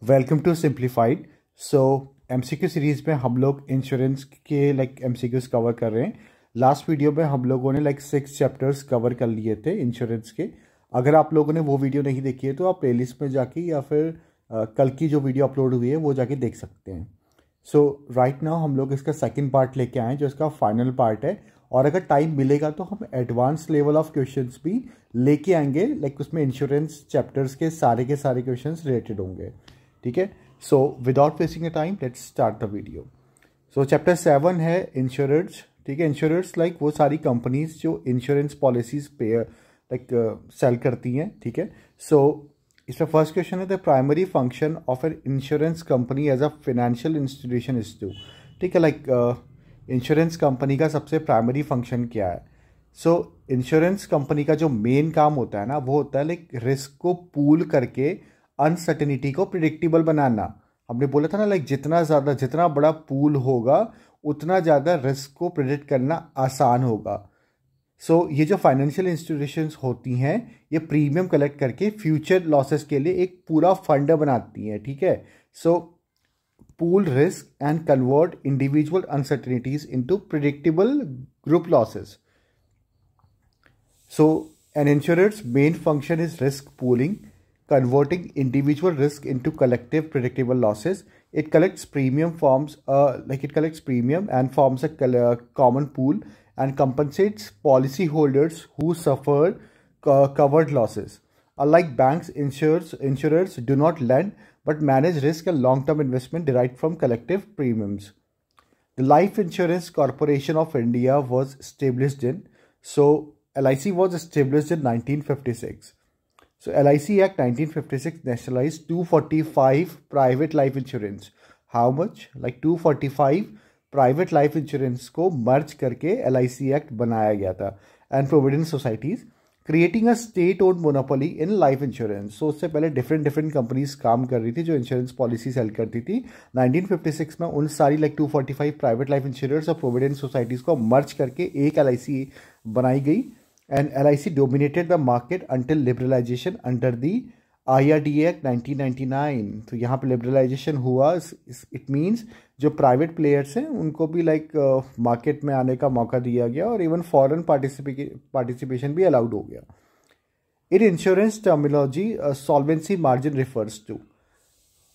Welcome to simplified. So MCQ series में हम लोग इंश्योरेंस के एमसीक्यूज कवर कर रहे हैं। लास्ट वीडियो में हम लोगों ने 6 चैप्टर्स कवर कर लिए थे इंश्योरेंस के। अगर आप लोगों ने वो वीडियो नहीं देखी है तो आप प्लेलिस्ट में जाके या फिर कल की जो वीडियो अपलोड हुई है वो जाके देख सकते हैं। सो राइट नाउ हम लोग इसका सेकंड पार्ट लेके आए जो इसका फाइनल पार्ट है, और अगर टाइम मिलेगा तो हम एडवांस लेवल ऑफ क्वेश्चंस भी लेके आएंगे। उसमें इंश्योरेंस चैप्टर्स के सारे क्वेश्चंस रिलेटेड होंगे। ठीक है, so without wasting a time let's start the video. So chapter 7 है इंश्योरर्स। ठीक है, इंश्योरर्स वो सारी कंपनीज जो इंश्योरेंस पॉलिसीज पे सेल करती हैं। ठीक है, सो इसका फर्स्ट क्वेश्चन है the primary function of an insurance company as a financial institution is to. ठीक है, इंश्योरेंस कंपनी का सबसे प्राइमरी फंक्शन क्या है? सो इंश्योरेंस कंपनी का जो मेन काम होता है ना, वो होता है रिस्क को पूल करके अनसर्टेनिटी को प्रिडिक्टेबल बनाना। हमने बोला था ना, जितना बड़ा पूल होगा उतना ज़्यादा रिस्क को प्रिडिक्ट करना आसान होगा। सो ये जो फाइनेंशियल इंस्टीट्यूशंस होती हैं ये प्रीमियम कलेक्ट करके फ्यूचर लॉसेस के लिए एक पूरा फंड बनाती हैं। ठीक है, so pool risk and convert individual uncertainties into predictable group losses. So an insurer's main function is risk pooling, converting individual risk into collective predictable losses. It collects premium and forms a common pool and compensates policyholders who suffer covered losses. Unlike banks, insurers do not lend but manage risk and long-term investment derived from collective premiums. The Life Insurance Corporation of India was established LIC was established in 1956. So LIC Act 1956 nationalized 245 private life insurance. How much? 245 private life insurance को merge करके LIC Act बनाया गया था and provident societies, creating a state-owned monopoly in life insurance. So उससे पहले different companies काम कर रही थी जो इंश्योरेंस पॉलिसी सेल करती थी। 1956 में उन सारी 245 प्राइवेट लाइफ इंश्योरेंस और प्रोविडेंट सोसाइटीज़ को मर्ज करके एक LIC बनाई गई। And LIC dominated the market until liberalization under the IRDA Act 1999. तो यहाँ पे liberalization हुआ, it means जो प्राइवेट प्लेयर्स हैं उनको भी मार्केट में आने का मौका दिया गया और इवन फॉरेन पार्टिसिपेशन भी अलाउड हो गया। In insurance terminology solvency margin refers to.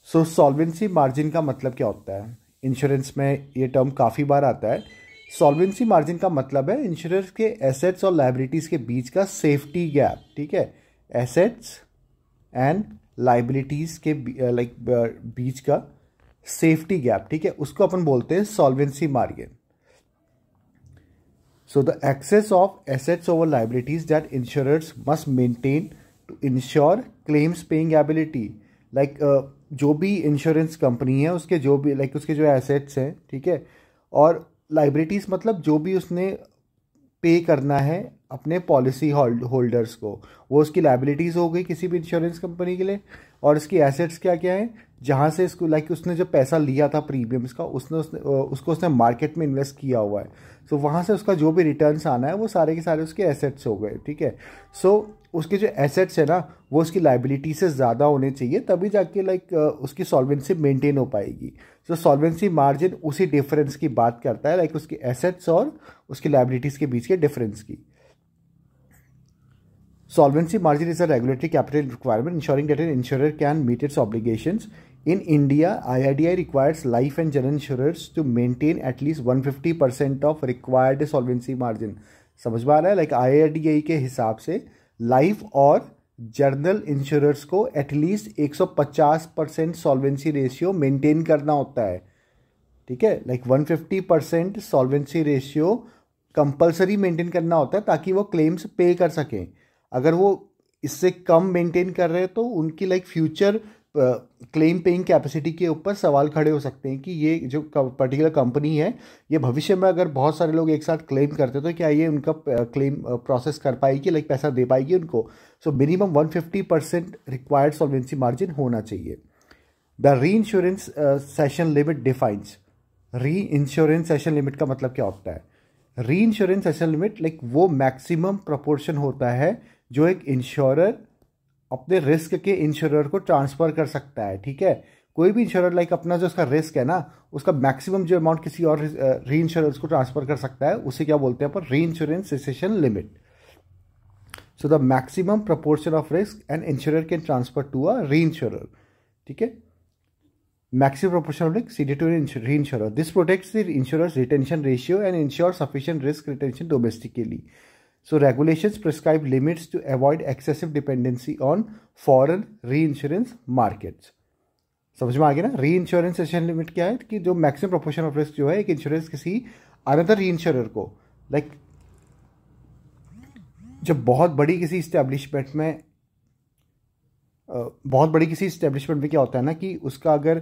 So solvency margin का मतलब क्या होता है? इंश्योरेंस में ये टर्म काफ़ी बार आता है। सॉल्वेंसी मार्जिन का मतलब है इंश्योरेंस के एसेट्स और लाइबिलिटीज़ के बीच का सेफ्टी गैप। ठीक है, एसेट्स एंड लाइबिलिटीज़ के बीच का सेफ्टी गैप। ठीक है, उसको अपन बोलते हैं solvency margin. So the excess of assets over liabilities that insurers must maintain to ensure claims paying ability. जो भी इंश्योरेंस कंपनी है उसके जो भी उसके जो एसेट्स हैं, ठीक है, और लाइबिलिटीज़ मतलब जो भी उसने पे करना है अपने पॉलिसी होल्डर्स को, वो उसकी लाइबिलिटीज़ हो गई किसी भी इंश्योरेंस कंपनी के लिए। और इसकी एसेट्स क्या क्या हैं? जहाँ से इसको उसने जो पैसा लिया था प्रीमियम्स का उसको मार्केट में इन्वेस्ट किया हुआ है। सो वहाँ से उसका जो भी रिटर्न्स आना है वो सारे के सारे उसके एसेट्स हो गए। ठीक है, सो उसके जो एसेट्स है ना वो उसकी लाइबिलिटी से ज़्यादा होने चाहिए, तभी जाके उसकी सॉल्वेंसी मेंटेन हो पाएगी। सो सॉल्वेंसी मार्जिन उसी डिफरेंस की बात करता है, उसकी एसेट्स और उसकी लाइबिलिटीज़ के बीच के डिफरेंस की। Solvency margin is a regulatory capital requirement ensuring that an insurer can meet its obligations. In India, IRDAI requires life and general insurers to maintain at least 150% of required solvency margin. समझ में आ रहा है? IRDAI के हिसाब से life और journal insurers को at least 150% solvency ratio maintain करना होता है। ठीक है, 150% सॉल्वेंसी रेशियो कंपलसरी मेंटेन करना होता है ताकि वो क्लेम्स पे कर सकें। अगर वो इससे कम मेंटेन कर रहे हैं तो उनकी फ्यूचर क्लेम पेइंग कैपेसिटी के ऊपर सवाल खड़े हो सकते हैं कि ये जो पर्टिकुलर कंपनी है ये भविष्य में अगर बहुत सारे लोग एक साथ क्लेम करते तो क्या ये उनका क्लेम प्रोसेस कर पाएगी, पैसा दे पाएगी उनको। So minimum 150% required solvency margin होना चाहिए। द री इंश्योरेंस सेशन लिमिट डिफाइंस। री इंश्योरेंस सेशन लिमिट का मतलब क्या होता है? री इंश्योरेंस सेशन लिमिट वो मैक्सिमम प्रोपोर्शन होता है जो एक इंश्योरर अपने रिस्क के इंश्योरर को ट्रांसफ़र कर सकता है, ठीक है। कोई भी इंश्योरर लाइक अपना जो उसका रिस्क है ना, उसका मैक्सिमम जो अमाउंट किसी और री इंश्योरेंस को ट्रांसफ़र कर सकता है, उसे क्या बोलते हैं अपन, reinsurance cession limit. So the maximum proportion of risk an insurer can transfer to a reinsurer, ठीक है। Maximum proportion of risk ceded to an reinsurer. This protects the insurer's retention ratio and ensures sufficient risk retention domestically. So regulations prescribe limits to avoid excessive dependency on foreign reinsurance markets. समझ में आ गया ना। री insurance session limit क्या है कि जो maximum proportion of risk जो है एक इंश्योरेंस किसी अनदर री इंश्योरर को, लाइक जब बहुत बड़ी किसी इस्टेब्लिशमेंट में क्या होता है ना कि उसका अगर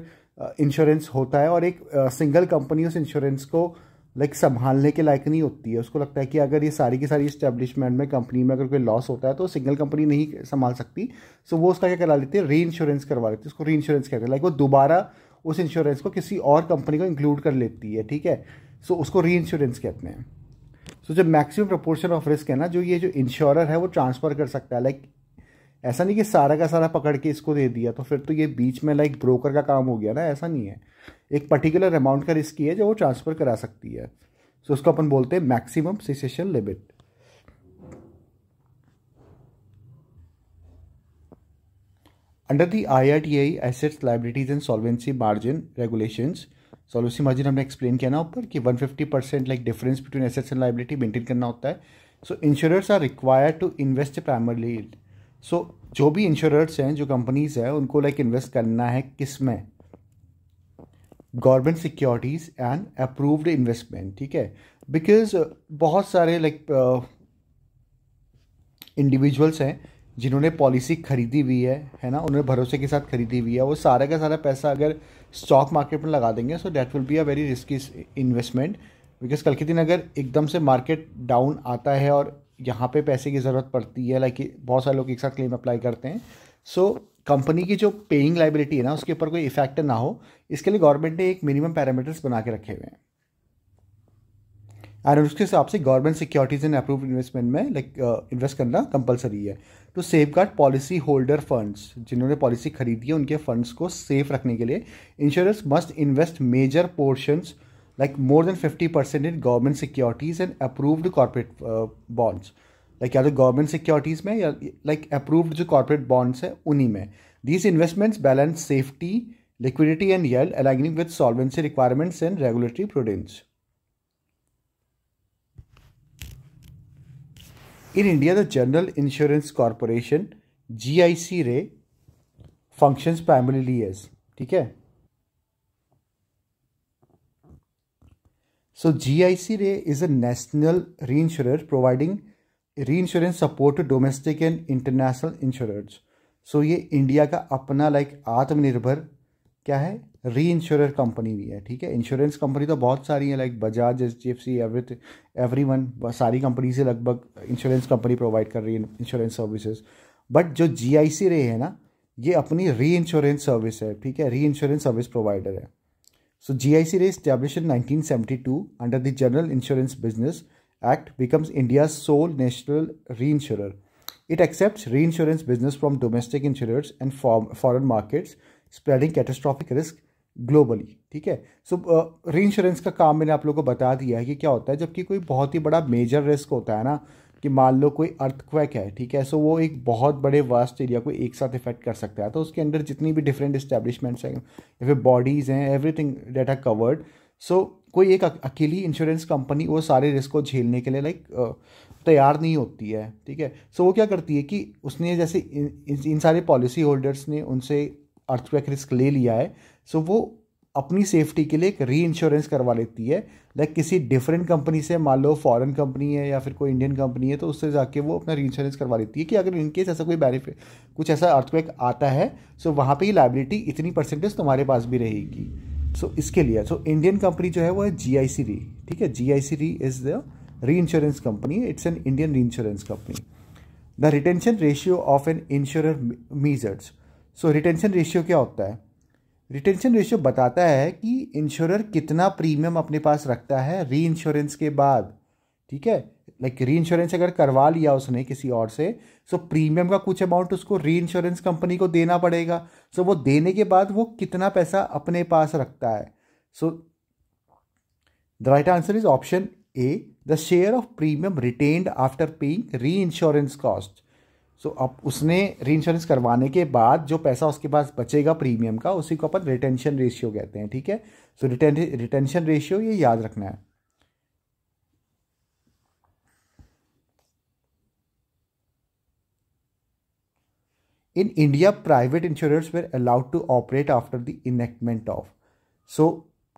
इंश्योरेंस होता है और एक सिंगल कंपनी उस इंश्योरेंस को लाइक संभालने के लायक नहीं होती है, उसको लगता है कि अगर ये सारी की सारी इस्टेब्लिशमेंट में कंपनी में अगर कोई लॉस होता है तो सिंगल कंपनी नहीं संभाल सकती। सो वो उसका क्या करा लेती है, री इंश्योरेंस करवा लेती है, उसको री इंश्योरेंस कहते हैं। लाइक वो दोबारा उस इंश्योरेंस को किसी और कंपनी को इंक्लूड कर लेती है, ठीक है। सो उसको री इंश्योरेंस कहते हैं। सो जब मैक्सिमम प्रोपोर्शन ऑफ रिस्क है ना, जो ये जो इंश्योरर है वो ट्रांसफ़र कर सकता है। लाइक ऐसा नहीं कि सारा का सारा पकड़ के इसको दे दिया तो फिर तो ये बीच में लाइक ब्रोकर का काम हो गया ना, ऐसा नहीं है। एक पर्टिकुलर अमाउंट का रिस्क ही है जो वो ट्रांसफ़र करा सकती है। सो उसको अपन बोलते हैं maximum cession limit. Under the IRDAI assets liabilities and solvency margin regulations, solvency margin हमने एक्सप्लेन किया ना ऊपर कि 150% like difference between assets and liability maintain करना होता है। So insurers are required to invest primarily. So जो भी इंश्योरर्स हैं, जो कंपनीज हैं, उनको लाइक इन्वेस्ट करना है किस में, government securities and approved investment, ठीक है। बिकॉज बहुत सारे लाइक इंडिविजुअल्स हैं जिन्होंने पॉलिसी खरीदी हुई है ना, उन्होंने भरोसे के साथ खरीदी हुई है, वो सारा का सारा पैसा अगर स्टॉक मार्केट में लगा देंगे so that will be a very risky investment. Because कल के दिन अगर एकदम से मार्केट डाउन आता है और यहाँ पे पैसे की ज़रूरत पड़ती है, लाइक बहुत सारे लोग एक साथ क्लेम अप्लाई करते हैं, सो कंपनी की जो पेइंग लाइबिलिटी है ना उसके ऊपर कोई इफेक्ट ना हो, इसके लिए गवर्नमेंट ने एक मिनिमम पैरामीटर्स बना के रखे हुए हैं। एंड उसके हिसाब से government securities and approved investment में लाइक इन्वेस्ट करना कंपलसरी है। तो सेफगार्ड पॉलिसी होल्डर फंड्स, जिन्होंने पॉलिसी खरीदी है उनके फंड्स को सेफ रखने के लिए insurers must invest major portions like more than 50% in government securities and approved corporate bonds, like या तो government securities में या like approved जो corporate bonds है उन्हीं में। These investments balance safety, liquidity and yield, aligning with solvency requirements and regulatory prudence. In India, the General Insurance Corporation GIC Re functions primarily as, ठीक है। So GIC Re is a national reinsurer providing reinsurance support to domestic and international insurers. So ये India का अपना like आत्मनिर्भर क्या है, री insurer company भी है, ठीक है। इंश्योरेंस कंपनी तो बहुत सारी है, लाइक बजाज, HDFC, एवरीवन, सारी कंपनी से लगभग इंश्योरेंस कंपनी प्रोवाइड कर रही है इंश्योरेंस सर्विसेज। बट जो GIC Re है ना, ये अपनी री इंश्योरेंस सर्विस है, ठीक है, री इंश्योरेंस सर्विस प्रोवाइडर है। So GIC Re established in 1972 under the General Insurance Business Act becomes India's sole national reinsurer. It accepts reinsurance business from domestic insurers and foreign markets, spreading catastrophic risk globally, ठीक है। सो reinsurance का काम मैंने आप लोगों को बता दिया है कि क्या होता है जबकि कोई बहुत ही बड़ा मेजर रिस्क होता है ना, कि मान लो कोई अर्थक्वेक है, ठीक है, सो वो एक बहुत बड़े वास्ट एरिया को एक साथ इफेक्ट कर सकता है। तो उसके अंदर जितनी भी डिफरेंट इस्टेब्लिशमेंट्स हैं या फिर बॉडीज़ हैं, एवरीथिंग डेट आर कवर्ड। सो कोई एक अकेली इंश्योरेंस कंपनी वो सारे रिस्क को झेलने के लिए लाइक तैयार नहीं होती है, ठीक है। सो वो क्या करती है कि उसने जैसे इन सारे पॉलिसी होल्डर्स ने उनसे अर्थक्वेक रिस्क ले लिया है, सो वो अपनी सेफ्टी के लिए एक री इंश्योरेंस करवा लेती है, लाइक किसी डिफरेंट कंपनी से, मान लो फॉरेन कंपनी है या फिर कोई इंडियन कंपनी है, तो उससे जाके वो अपना री इंश्योरेंस करवा लेती है कि अगर इनकेस ऐसा कोई बेनिफिट, कुछ ऐसा अर्थक्वेक आता है, सो वहाँ पे ही लायबिलिटी इतनी परसेंटेज तुम्हारे पास भी रहेगी। सो इसके लिए सो इंडियन कंपनी जो है वो है GIC Re, ठीक है। GIC Re is the reinsurance company, it's an Indian reinsurance company. The retention ratio of an insurer measures. So retention ratio क्या होता है? रिटेंशन रेशियो बताता है कि इंश्योरर कितना प्रीमियम अपने पास रखता है री इंश्योरेंस के बाद, ठीक है। लाइक री इंश्योरेंस अगर करवा लिया उसने किसी और से, सो प्रीमियम का कुछ अमाउंट उसको री इंश्योरेंस कंपनी को देना पड़ेगा। सो वो देने के बाद वो कितना पैसा अपने पास रखता है। So the right answer is option A, the share of premium retained after paying री इंश्योरेंस कॉस्ट। सो अब उसने री इंश्योरेंस करवाने के बाद जो पैसा उसके पास बचेगा प्रीमियम का, उसी को अपन रिटेंशन रेशियो कहते हैं, ठीक है। सो रिटेंशन रेशियो ये याद रखना है। In India private insurance were allowed to operate after the enactment of. So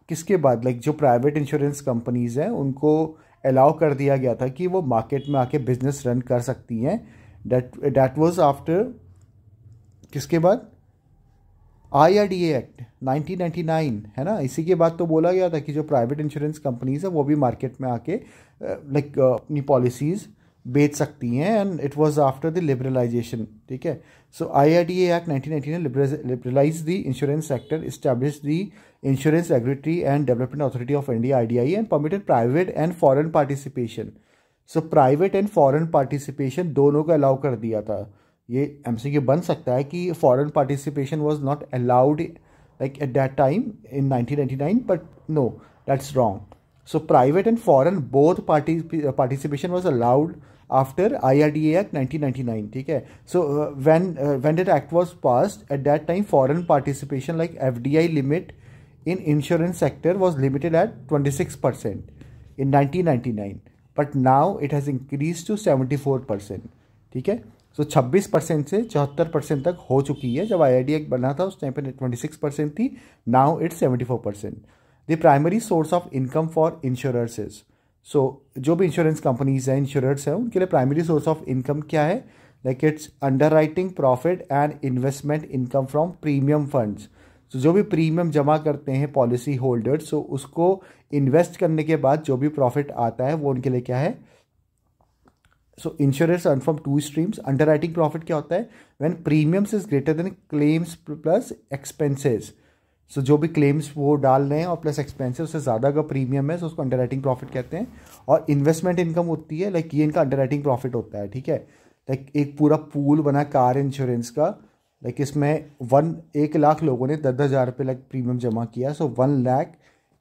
किसके बाद, लाइक जो प्राइवेट इंश्योरेंस कंपनीज हैं उनको अलाउ कर दिया गया था कि वो मार्केट में आके बिजनेस रन कर सकती हैं। दैट वाज आफ्टर किसके बाद, IRDA एक्ट 1999, है ना। इसी के बाद तो बोला गया था कि जो प्राइवेट इंश्योरेंस कंपनीज है वो भी मार्केट में आके लाइक अपनी पॉलिसीज़ बेच सकती हैं, and it was after the liberalisation, ठीक है। So IRDA act 1999 liberalise the insurance sector, establish the insurance regulatory and development authority of India IDI and permitted private and foreign participation. So private and foreign participation दोनों को allow कर दिया था। ये MCQ बन सकता है कि foreign participation was not allowed like at that time in 1999, but no, that's wrong. So private and foreign both participation was allowed after IRDA act 1999, ठीक है। सो when that act was passed, at that time foreign participation like FDI limit in insurance sector was limited at 26% in 1999, but now it has increased to 74%, ठीक है। सो 26% से 74% तक हो चुकी है। जब IRDA एक्ट बना था उस टाइम पे 26% थी, now it's 74%। The primary source of income for insurers is, so जो भी इंश्योरेंस कंपनीज हैं, इंश्योरर्स हैं, उनके लिए प्राइमरी सोर्स ऑफ इनकम क्या है, like it's under writing profit and investment income from premium funds. तो जो भी प्रीमियम जमा करते हैं पॉलिसी होल्डर्स, सो उसको इन्वेस्ट करने के बाद जो भी प्रॉफिट आता है वो उनके लिए क्या है। So insurance earn from two streams. Underwriting profit क्या होता है, when premiums is greater than claims plus expenses. So जो भी क्लेम्स वो डाल रहे हैं और प्लस एक्सपेंसेस, उससे ज़्यादा का प्रीमियम है, सो उसको अंडर राइटिंग प्रॉफिट कहते हैं। और इन्वेस्टमेंट इनकम होती है, लाइक ये इनका अंडर राइटिंग प्रॉफिट होता है, ठीक है। लाइक एक पूरा पूल बना कार इंश्योरेंस का, लाइक इसमें 1 लाख लोगों ने 10,000 रुपये लाइक प्रीमियम जमा किया। सो 1 लाख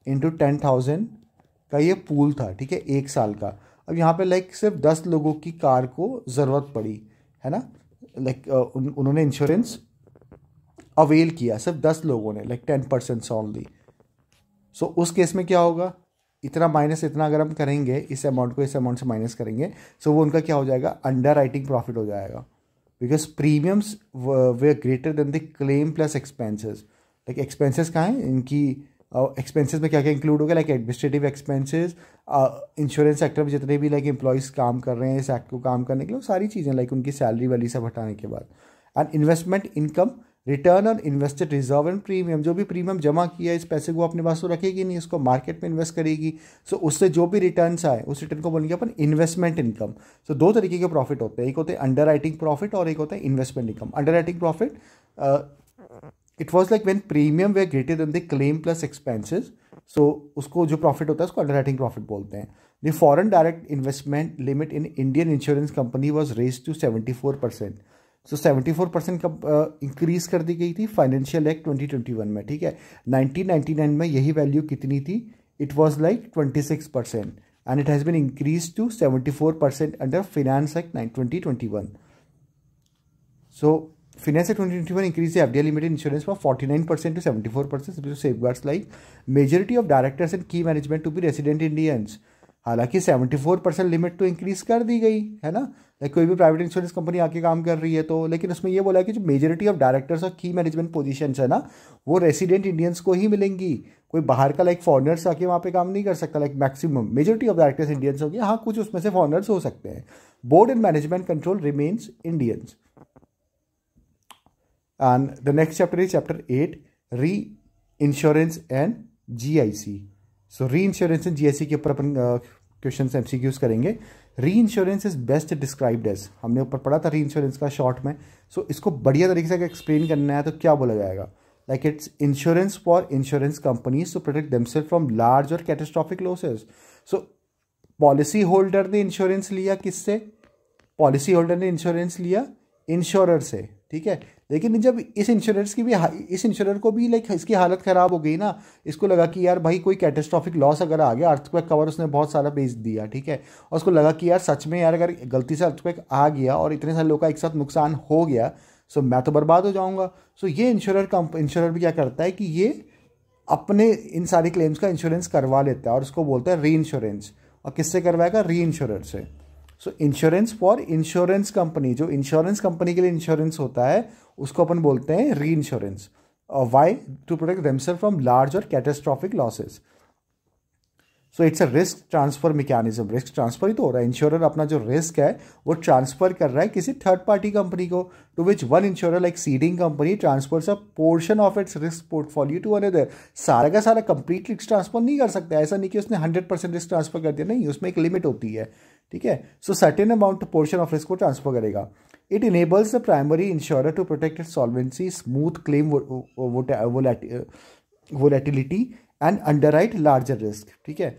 इंटू 10,000 का ये पूल था, ठीक है, 1 साल का। अब यहाँ पे लाइक सिर्फ 10 लोगों की कार को ज़रूरत पड़ी, है ना, लाइक उन्होंने इंश्योरेंस अवेल किया, सिर्फ 10 लोगों ने, लाइक 10% ओनली। सो उस केस में क्या होगा, इतना माइनस इतना अगर हम करेंगे, इस अमाउंट को इस अमाउंट से माइनस करेंगे, सो वो उनका क्या हो जाएगा, अंडर राइटिंग प्रॉफिट हो जाएगा, because premiums way greater than the claim plus expenses. Like expenses कहाँ हैं इनकी, एक्सपेंसेस में क्या क्या इंक्लूड हो गया, like administrative expenses, insurance sector में जितने भी लाइक एम्प्लॉयज़ काम कर रहे हैं इस एक्ट को काम करने के लिए, सारी चीज़ें लाइक उनकी सैलरी वाली सब हटाने के बाद। And investment income, return on invested reserve and premium, जो भी प्रीमियम जमा किया इस पैसे को अपने पास तो रखेगी नहीं, इसको मार्केट में इन्वेस्ट करेगी। सो उससे जो भी रिटर्न्स आए उस रिटर्न को बोलेंगे अपन इन्वेस्टमेंट इनकम। सो दो तरीके के प्रॉफिट होते हैं, एक होते हैं अंडर राइटिंग प्रॉफिट और एक होता है investment income. Underwriting profit it was like when premium were greater than the claim plus expenses, so उसको जो प्रॉफिट होता है उसको अंडर राइटिंग प्रॉफिट बोलते हैं। The foreign direct investment limit in Indian insurance company was raise to 74%। So 74% का increase कर दी गई थी फाइनेंशियल एक्ट 2021 में, ठीक है। 1999 में यही वैल्यू कितनी थी, it was like 26%, and it has been increase to 74% under finance act 2021। So finance act 2021 increase the FDI limited insurance from 49% to 74%, safeguards like majority of directors and key management to be resident Indians. हालांकि 74% limit तो increase कर दी गई है ना, like कोई भी private insurance company आके काम कर रही है तो, लेकिन उसमें ये बोला है कि जो मेजॉरिटी ऑफ डायरेक्टर्स और की मैनेजमेंट पोजीशंस है ना, वो रेसिडेंट इंडियंस को ही मिलेंगी। कोई बाहर का लाइक फॉरनर्स आके वहाँ पे काम नहीं कर सकता, like maximum majority of directors Indians होंगे, हाँ कुछ उसमें से फॉरनर्स हो सकते हैं। Board and management control remains Indians. And the next chapter is chapter 8, री इंश्योरेंस एंड GIC। सो री इंश्योरेंस एंड GIC के ऊपर अपन क्वेश्चन MCQs करेंगे। Reinsurance is best described as, हमने ऊपर पढ़ा था री इंश्योरेंस का शॉर्ट में। सो इसको बढ़िया तरीके से अगर एक्सप्लेन करना है तो क्या बोला जाएगा, like it's insurance for insurance companies to protect themselves from large और catastrophic losses. So policy holder ने इंश्योरेंस लिया किससे? पॉलिसी होल्डर ने इंश्योरेंस लिया इंश्योरर से, ठीक है। लेकिन जब इस इंश्योरर को भी लाइक इसकी हालत ख़राब हो गई ना, इसको लगा कि यार भाई कोई कैटेस्ट्रॉफिक लॉस अगर आ गया, अर्थक्वेक कवर उसने बहुत सारा बेच दिया, ठीक है, और उसको लगा कि यार सच में यार अगर गलती से अर्थक्वेक आ गया और इतने सारे लोगों का एक साथ नुकसान हो गया, सो मैं तो बर्बाद हो जाऊंगा। सो ये इंश्योरर भी क्या करता है कि ये अपने इन सारी क्लेम्स का इंश्योरेंस करवा लेता है और उसको बोलता है री इंश्योरेंस। और किससे करवाएगा? री इंश्योरर से। सो इंश्योरेंस फॉर इंश्योरेंस कंपनी, जो इंश्योरेंस कंपनी के लिए इंश्योरेंस होता है उसको अपन बोलते हैं reinsurance. Why? To protect themselves from large और catastrophic losses. So it's a risk transfer mechanism. Risk transfer ही तो हो रहा है, इंश्योरर अपना जो रिस्क है वो ट्रांसफर कर रहा है किसी थर्ड पार्टी कंपनी को, to which one insurer like ceding company transfers a portion of its risk portfolio to another. सारा का सारा कंप्लीट रिस्क ट्रांसफर नहीं कर सकता, ऐसा नहीं कि उसने 100% रिस्क ट्रांसफर कर दिया, नहीं, उसमें एक लिमिट होती है, ठीक है। So certain amount portion of risk को ट्रांसफर करेगा। It enables the primary insurer to protect its solvency, smooth claim volatility and underwrite larger risk, ठीक है।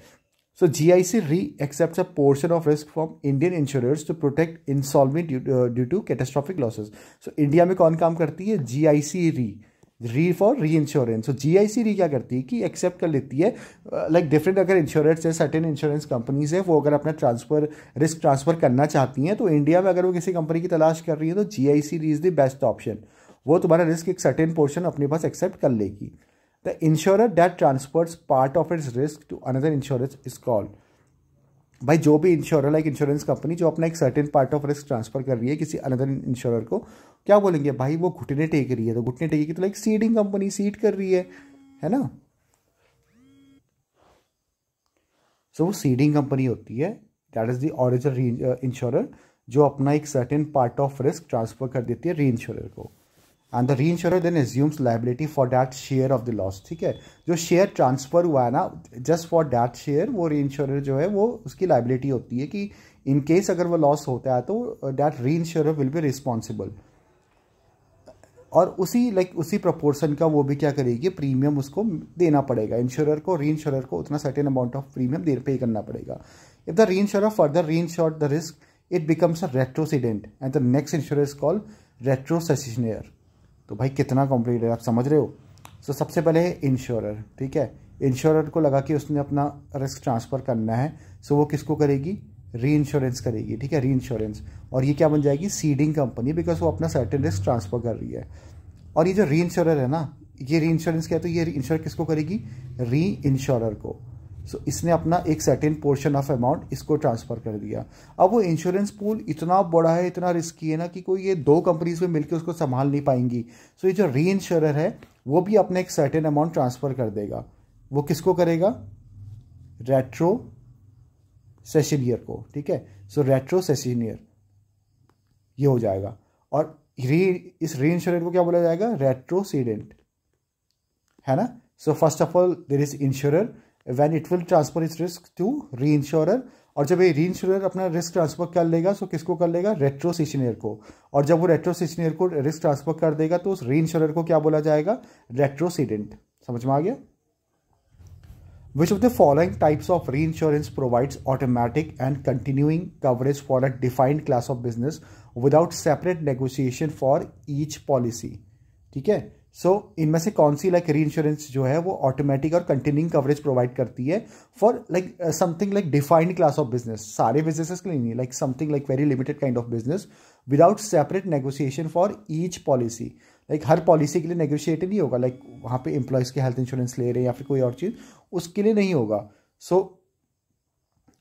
So GIC Re accepts a portion of risk from Indian insurers to protect insolvent due to catastrophic losses. So India में कौन काम करती है? GIC Re for री insurance. सो GIC Re क्या करती है कि एक्सेप्ट कर लेती है लाइक डिफरेंट अगर इंश्योरेंस है, सर्टेन इंश्योरेंस कंपनीज है, वो अगर अपना रिस्क ट्रांसफर करना चाहती हैं तो इंडिया में अगर वो किसी कंपनी की तलाश कर रही है तो GIC Re is the best option. वो तुम्हारा रिस्क एक सर्टेन पोर्शन अपने पास एक्सेप्ट कर लेगी। The insurer that transfers part of its risk to another insurer is called, भाई जो भी इंश्योरर लाइक इंश्योरेंस कंपनी जो अपना एक certain part of risk transfer कर रही है किसी अनदर इंश्योरर को, क्या बोलेंगे? भाई वो घुटने टेक रही है, तो घुटने टेकेगी तो लाइक सीडिंग कंपनी सीड कर रही है ना। सो वो सीडिंग कंपनी होती है, that is the original insurer जो अपना एक certain part of risk transfer कर देती है री इंश्योरर को। And the reinsurer then assumes liability for that share of the loss, ठीक है। जो शेयर ट्रांसफर हुआ है ना, जस्ट फॉर दैट शेयर, वो री इंश्योरर जो है वो उसकी लाइबिलिटी होती है कि इन केस अगर वो लॉस होता है तो दैट री इंश्योरर विल बी रिस्पॉन्सिबल। और उसी प्रोपोर्शन का वो भी क्या करेगी, प्रीमियम उसको देना पड़ेगा इंश्योरर को, री इंश्योरर को उतना certain amount of premium pay करना पड़ेगा। If the reinsurer further reinsured the risk, it becomes a retrocedent and the next insurer is called retrocessionaire. तो भाई कितना कॉम्प्लिकेटेड आप समझ रहे हो। सो सबसे पहले है इंश्योरर, ठीक है। इंश्योरर को लगा कि उसने अपना रिस्क ट्रांसफर करना है, सो वो किसको करेगी? री इंश्योरेंस करेगी, ठीक है, री इंश्योरेंस। और ये क्या बन जाएगी? सीडिंग कंपनी, बिकॉज वो अपना सर्टेन रिस्क ट्रांसफर कर रही है। और ये जो री इंश्योरर है ना, ये री इंश्योरेंस क्या है, तो ये इंश्योर किसको करेगी? री इंश्योरर को। सो इसने अपना एक सर्टेन पोर्शन ऑफ अमाउंट इसको ट्रांसफर कर दिया। अब वो इंश्योरेंस पूल इतना बड़ा है, इतना रिस्की है ना कि कोई ये दो कंपनीज में मिलकर उसको संभाल नहीं पाएंगी। सो ये जो री इंश्योरर है वो भी अपना एक सर्टेन अमाउंट ट्रांसफर कर देगा। वो किसको करेगा? रेट्रो सेशनियर को, ठीक है। सो रेट्रो सेशनियर ये हो जाएगा। और इस री इंश्योरर को क्या बोला जाएगा? रेट्रोसीडेंट, है ना। So first of all there is insurer when it will transfer its risk to reinsurer, और जब ये रीइंश्योरर अपना रिस्क ट्रांसफर कर लेगा सो किसको कर लेगा? रेट्रोसेशनियर को। और जब वो रेट्रोसेशनियर को रिस्क ट्रांसफर कर देगा तो उस रीइंश्योरर को क्या बोला जाएगा? रेट्रोसीडेंट। समझ में आ गया? Which of the following types of reinsurance provides automatic and continuing coverage for a defined class of business without separate negotiation for each policy? ठीक है। सो इनमें से कौन सी लाइक री इंश्योरेंस जो है वो ऑटोमेटिक और कंटिन्यूइंग कवरेज प्रोवाइड करती है for like something like defined class of business, सारे बिजनेसेस के लिए नहीं, like something like very limited kind of business without separate negotiation for each policy. Like her policy के लिए नेगोशिएट नहीं होगा, लाइक वहाँ पे एम्प्लॉयज के हेल्थ इंश्योरेंस ले रहे हैं या फिर कोई और चीज़, उसके लिए नहीं होगा। सो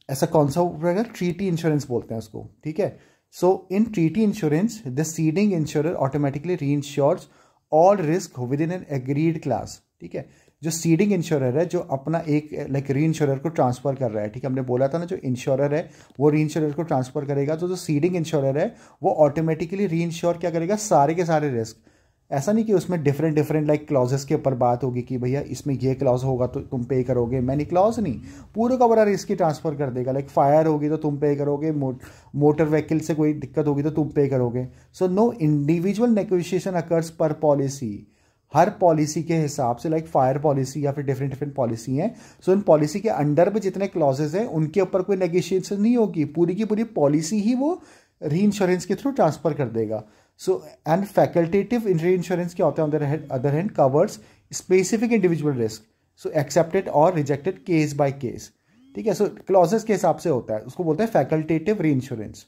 ऐसा कौन सा रहेगा? ट्रीटी इंश्योरेंस बोलते हैं उसको, ठीक है। So in treaty insurance the ceding insurer automatically reinsures all risk within an agreed class, ठीक है। जो सीडिंग इंश्योरर है जो अपना एक लाइक री इंश्योरर को ट्रांसफर कर रहा है, ठीक है, हमने बोला था ना जो इंश्योरर है वो री इंश्योरर को ट्रांसफर करेगा, तो जो सीडिंग इंश्योरर है वो ऑटोमेटिकली री इंश्योर क्या करेगा? सारे के सारे रिस्क। ऐसा नहीं कि उसमें डिफरेंट लाइक क्लॉजेस के ऊपर बात होगी कि भैया इसमें ये क्लॉज होगा तो तुम पे करोगे, मैंने क्लॉज नहीं, पूरे का पूरा रिस्क ही ट्रांसफर कर देगा। लाइक फायर होगी तो तुम पे करोगे, मोटर व्हीकल से कोई दिक्कत होगी तो तुम पे करोगे। So no individual negotiation occurs per policy. हर पॉलिसी के हिसाब से, लाइक फायर पॉलिसी या फिर डिफरेंट डिफरेंट पॉलिसी हैं, सो इन पॉलिसी के अंडर में जितने क्लॉजेज हैं उनके ऊपर कोई नेगोशिएशन नहीं होगी, पूरी की पूरी पॉलिसी ही वो री इंश्योरेंस के थ्रू ट्रांसफर कर देगा। सो एंड फैकल्टेटिव री इंश्योरेंस क्या होता है on other hand covers specific individual risk, so accepted और रिजेक्टेड केस बाय केस, ठीक है। सो क्लॉजेस के हिसाब से होता है, उसको बोलते हैं फैकल्टेटिव री insurance.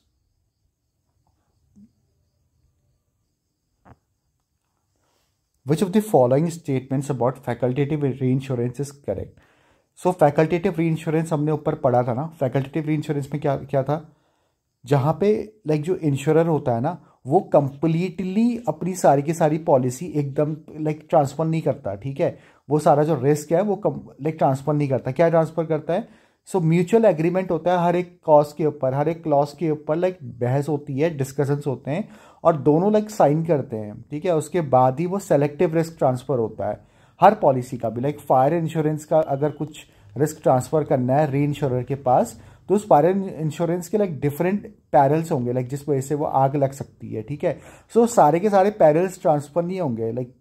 Which of the following statements about facultative reinsurance is correct? So facultative reinsurance हमने ऊपर पढ़ा था ना, facultative reinsurance में क्या क्या था, जहाँ पे लाइक जो इंश्योरर होता है ना वो कंप्लीटली अपनी सारी की सारी पॉलिसी एकदम लाइक ट्रांसफर नहीं करता, ठीक है। वो सारा जो रिस्क है वो लाइक ट्रांसफर नहीं करता। क्या ट्रांसफर करता है? सो म्यूचुअल एग्रीमेंट होता है हर एक कॉज के ऊपर, हर एक क्लॉज के ऊपर लाइक बहस होती है, डिस्कशंस होते हैं और दोनों लाइक साइन करते हैं, ठीक है। उसके बाद ही वो सेलेक्टिव रिस्क ट्रांसफर होता है हर पॉलिसी का भी। लाइक फायर इंश्योरेंस का अगर कुछ रिस्क ट्रांसफर करना है री इंश्योरर के पास, तो उस फायर इंश्योरेंस के लाइक डिफरेंट पैरल्स होंगे, लाइक जिस वजह से वो आग लग सकती है, ठीक है। सो सारे के सारे पैरल्स ट्रांसफर नहीं होंगे, लाइक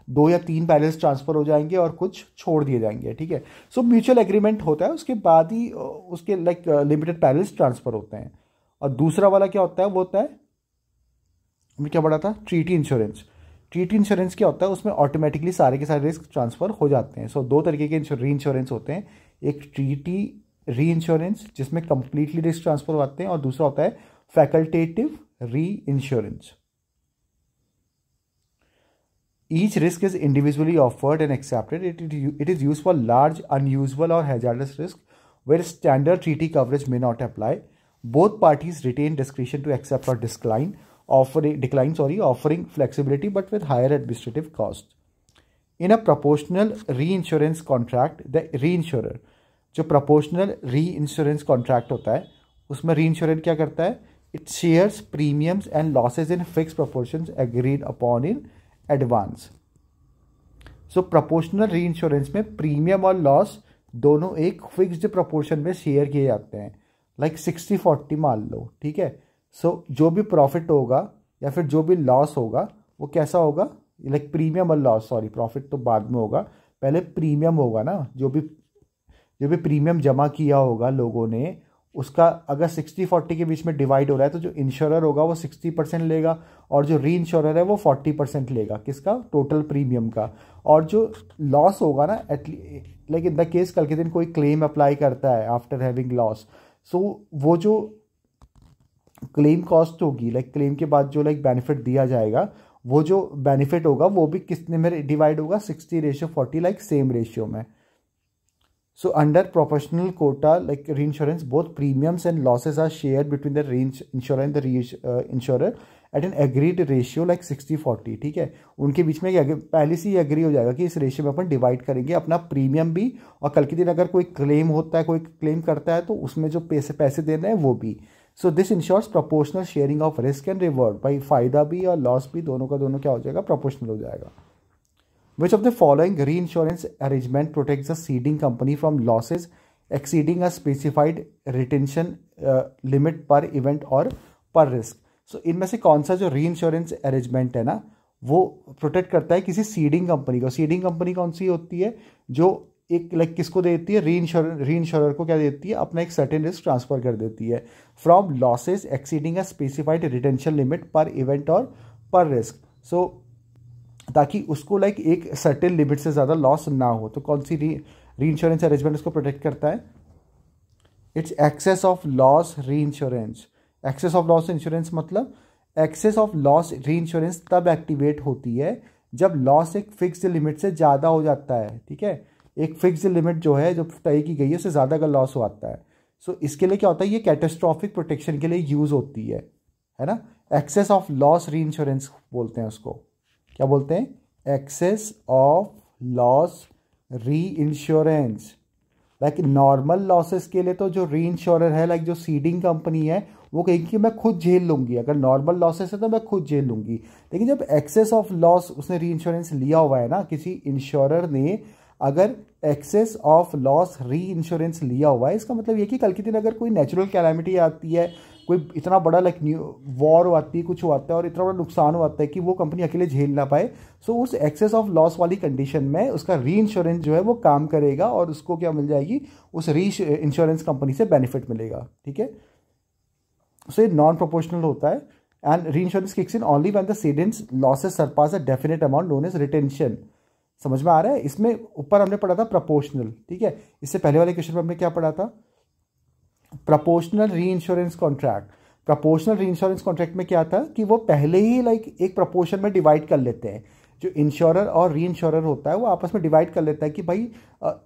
2 या 3 पैरल्स ट्रांसफर हो जाएंगे और कुछ छोड़ दिए जाएंगे, ठीक है। सो म्यूचुअल एग्रीमेंट होता है, उसके बाद ही उसके लाइक लिमिटेड पैरल्स ट्रांसफर होते हैं। और दूसरा वाला क्या होता है, वो होता है, हमने क्या पढ़ा था, ट्रीटी इंश्योरेंस। ट्रीटी इंश्योरेंस क्या होता है, उसमें ऑटोमेटिकली सारे के सारे रिस्क ट्रांसफर हो जाते हैं। सो 2 तरीके के री इंश्योरेंस होते हैं, एक ट्रीटी री इंश्योरेंस जिसमें कंप्लीटली रिस्क ट्रांसफर होते हैं और दूसरा होता है facultative reinsurance. Each risk is individually offered and accepted, it is used for large unusual और hazardous risk where standard treaty coverage may not apply. Both parties retain discretion to accept और offering flexibility but with higher administrative cost. In a proportional reinsurance contract, the reinsurer, जो proportional reinsurance contract होता है उसमें reinsurer क्या करता है, it shares premiums and losses in fixed proportions agreed upon in advance. So proportional reinsurance में premium और loss दोनों एक फिक्स्ड proportion में शेयर किए जाते हैं, लाइक 60-40 मान लो, ठीक है। सो जो भी प्रॉफिट होगा या फिर जो भी लॉस होगा वो कैसा होगा, लाइक प्रीमियम और लॉस, सॉरी प्रॉफिट तो बाद में होगा, पहले प्रीमियम होगा ना, जो भी प्रीमियम जमा किया होगा लोगों ने उसका अगर 60-40 के बीच में डिवाइड हो रहा है तो जो इंश्योरर होगा वो 60% लेगा और जो री इंश्योरर है वो 40% लेगा, किसका, टोटल प्रीमियम का। और जो लॉस होगा ना, लाइक इन द केस कल के दिन कोई क्लेम अप्लाई करता है आफ्टर हैविंग लॉस, सो वो जो क्लेम कॉस्ट होगी, लाइक क्लेम के बाद जो लाइक बेनिफिट दिया जाएगा, वो जो बेनिफिट होगा वो भी कितने में डिवाइड होगा, 60:40, लाइक सेम रेशियो में। So under professional quota like reinsurance both premiums and losses are share between the reinsurer and the reinsurer at an agreed ratio like 60-40, ठीक है। उनके बीच में पहले से ही एग्री हो जाएगा कि इस रेशियो में अपन डिवाइड करेंगे अपना प्रीमियम भी, और कल के दिन अगर कोई क्लेम होता है, कोई क्लेम करता है तो उसमें जो पैसे देने हैं वो भी। So this ensures proportional sharing of risk and reward, भाई फायदा भी और लॉस भी दोनों का दोनों क्या हो जाएगा, प्रोपोर्शनल हो जाएगा। विच ऑफ द फॉलोइंग री insurance arrangement protects the seeding company from losses exceeding a specified retention limit पर इवेंट और पर रिस्क। सो इनमें से कौन सा जो री इंश्योरेंस अरेंजमेंट है ना वो प्रोटेक्ट करता है किसी सीडिंग कंपनी को। सीडिंग कंपनी कौन सी होती है, जो एक लाइक किसको देती है, री इंश्योरर को क्या देती है, अपना एक सर्टेन रिस्क ट्रांसफर कर देती है from losses exceeding a specified retention limit पर इवेंट और पर रिस्क। सो ताकि उसको लाइक एक सर्टेन लिमिट से ज़्यादा लॉस ना हो। तो कौन सी री इंश्योरेंस अरेंजमेंट उसको प्रोटेक्ट करता है, it's excess of loss reinsurance. Excess of loss insurance मतलब excess of loss reinsurance तब एक्टिवेट होती है जब लॉस एक फिक्स्ड लिमिट से ज़्यादा हो जाता है, ठीक है। एक फिक्स्ड लिमिट जो है जो तय की गई है उससे ज़्यादा का लॉस होता है। सो इसके लिए क्या होता है, ये कैटास्ट्रॉफिक प्रोटेक्शन के लिए यूज़ होती है ना। एक्सेस ऑफ लॉस री इंश्योरेंस बोलते हैं उसको, क्या बोलते हैं, एक्सेस ऑफ लॉस री इंश्योरेंस। लाइक नॉर्मल लॉसेस के लिए तो जो री इंश्योरर है, लाइक जो सीडिंग कंपनी है, वो कहेगी कि मैं खुद झेल लूंगी, अगर नॉर्मल लॉसेस है तो मैं खुद झेल लूंगी। लेकिन जब एक्सेस ऑफ लॉस उसने री इंश्योरेंस लिया हुआ है ना, किसी इंश्योरर ने अगर एक्सेस ऑफ लॉस री इंश्योरेंस लिया हुआ है, इसका मतलब ये कि कल के दिन अगर कोई नेचुरल कैलामिटी आती है कोई इतना बड़ा लाइक वॉर आती है, कुछ होता है और इतना बड़ा नुकसान होता है कि वो कंपनी अकेले झेल ना पाए, सो उस एक्सेस ऑफ लॉस वाली कंडीशन में उसका री इंश्योरेंस जो है वो काम करेगा और उसको क्या मिल जाएगी, उस री इंश्योरेंस कंपनी से बेनिफिट मिलेगा। ठीक है, सो ये नॉन प्रोपोर्शनल होता है and reinsurance kicks in only when the cedents losses surpass a definite amount known as retention. समझ में आ रहा है? इसमें ऊपर हमने पढ़ा था प्रोपोर्शनल, ठीक है, इससे पहले वाले क्वेश्चन में हमने क्या पढ़ा था, प्रोपोर्शनल री इंश्योरेंस कॉन्ट्रैक्ट। प्रोपोर्शनल री इंश्योरेंस कॉन्ट्रैक्ट में क्या था कि वो पहले ही लाइक एक प्रोपोर्शन में डिवाइड कर लेते हैं, जो इंश्योरर और री इंश्योरर होता है वो आपस में डिवाइड कर लेता है कि भाई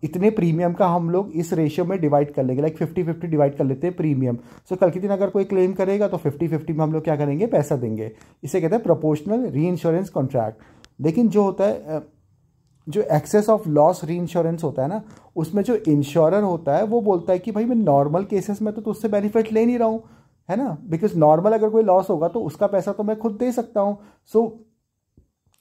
इतने प्रीमियम का हम लोग इस रेशियो में डिवाइड कर लेंगे, लाइक 50-50 डिवाइड कर लेते हैं प्रीमियम। सो कल के दिन अगर कोई क्लेम करेगा तो 50-50 में हम लोग क्या करेंगे, पैसा देंगे। इसे कहते हैं प्रोपोर्शनल री इंश्योरेंस कॉन्ट्रैक्ट। लेकिन जो होता है जो एक्सेस ऑफ लॉस री इंश्योरेंस होता है ना, उसमें जो इंश्योरर होता है वो बोलता है कि भाई मैं नॉर्मल केसेस में तो तुझसे बेनिफिट ले नहीं रहा हूँ, है ना, बिकॉज नॉर्मल अगर कोई लॉस होगा तो उसका पैसा तो मैं खुद दे सकता हूँ। सो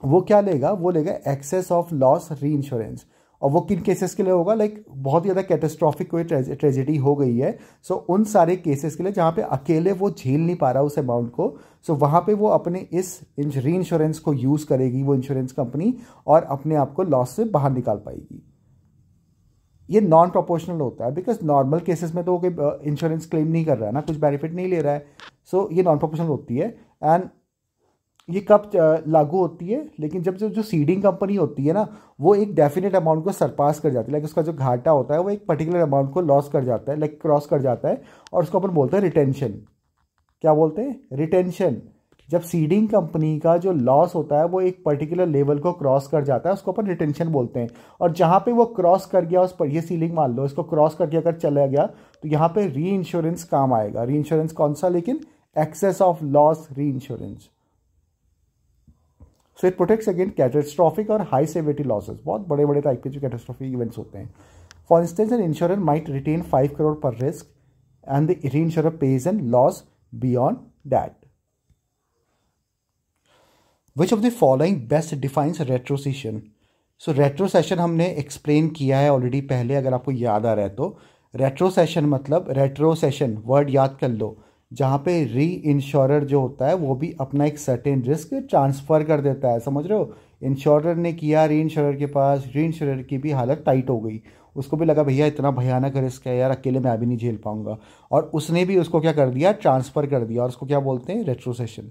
वो क्या लेगा, वो लेगा एक्सेस ऑफ लॉस री इंश्योरेंस। और वो किन केसेस के लिए होगा, लाइक बहुत ज़्यादा कैटास्ट्रॉफिक कोई ट्रेजेडी हो गई है, सो उन सारे केसेस के लिए जहाँ पे अकेले वो झेल नहीं पा रहा उस अमाउंट को, सो वहाँ पे वो अपने इस री इंश्योरेंस को यूज़ करेगी वो इंश्योरेंस कंपनी और अपने आप को लॉस से बाहर निकाल पाएगी। ये नॉन प्रोपोर्शनल होता है बिकॉज नॉर्मल केसेस में तो वो कोई इंश्योरेंस क्लेम नहीं कर रहा है ना, कुछ बेनिफिट नहीं ले रहा है, सो ये नॉन प्रोपोर्शनल होती है। एंड ये कब लागू होती है, लेकिन जब जो सीडिंग कंपनी होती है ना वो एक डेफिनेट अमाउंट को सरपास कर जाती है, लाइक उसका जो घाटा होता है वो एक पर्टिकुलर अमाउंट को लॉस कर जाता है, लाइक क्रॉस कर जाता है, और उसको अपन बोलते हैं रिटेंशन। क्या बोलते हैं, रिटेंशन। जब सीडिंग कंपनी का जो लॉस होता है वो एक पर्टिकुलर लेवल को क्रॉस कर जाता है उसको अपन रिटेंशन बोलते हैं। और जहाँ पे वो क्रॉस कर गया उस पर, ये सीलिंग मान लो, इसको क्रॉस करके अगर चला गया तो यहाँ पे री इंश्योरेंस काम आएगा। री इंश्योरेंस कौन सा, लेकिन एक्सेस ऑफ लॉस री insurance. So it protects against catastrophic और हाई सेवियरिटी लॉसेस, बहुत बड़े बड़े टाइप के जो कैटास्ट्रॉफिक इवेंट्स होते हैं। For instance an insurer might retain 5 crore per risk and the reinsurer pays an loss beyond that. Which of the following best defines retrocession. So retrocession हमने explain किया है already पहले, अगर आपको याद आ रहा है तो। रेट्रोसेशन मतलब, रेट्रोसेशन वर्ड याद कर लो, जहाँ पे री इंश्योरर जो होता है वो भी अपना एक सर्टेन रिस्क ट्रांसफ़र कर देता है। समझ रहे हो, इंश्योरर ने किया री इंश्योरर के पास, री इंश्योरर की भी हालत टाइट हो गई, उसको भी लगा भैया इतना भयानक रिस्क है यार, अकेले मैं भी नहीं झेल पाऊंगा, और उसने भी उसको क्या कर दिया, ट्रांसफ़र कर दिया, और उसको क्या बोलते हैं, रेट्रोसेशन।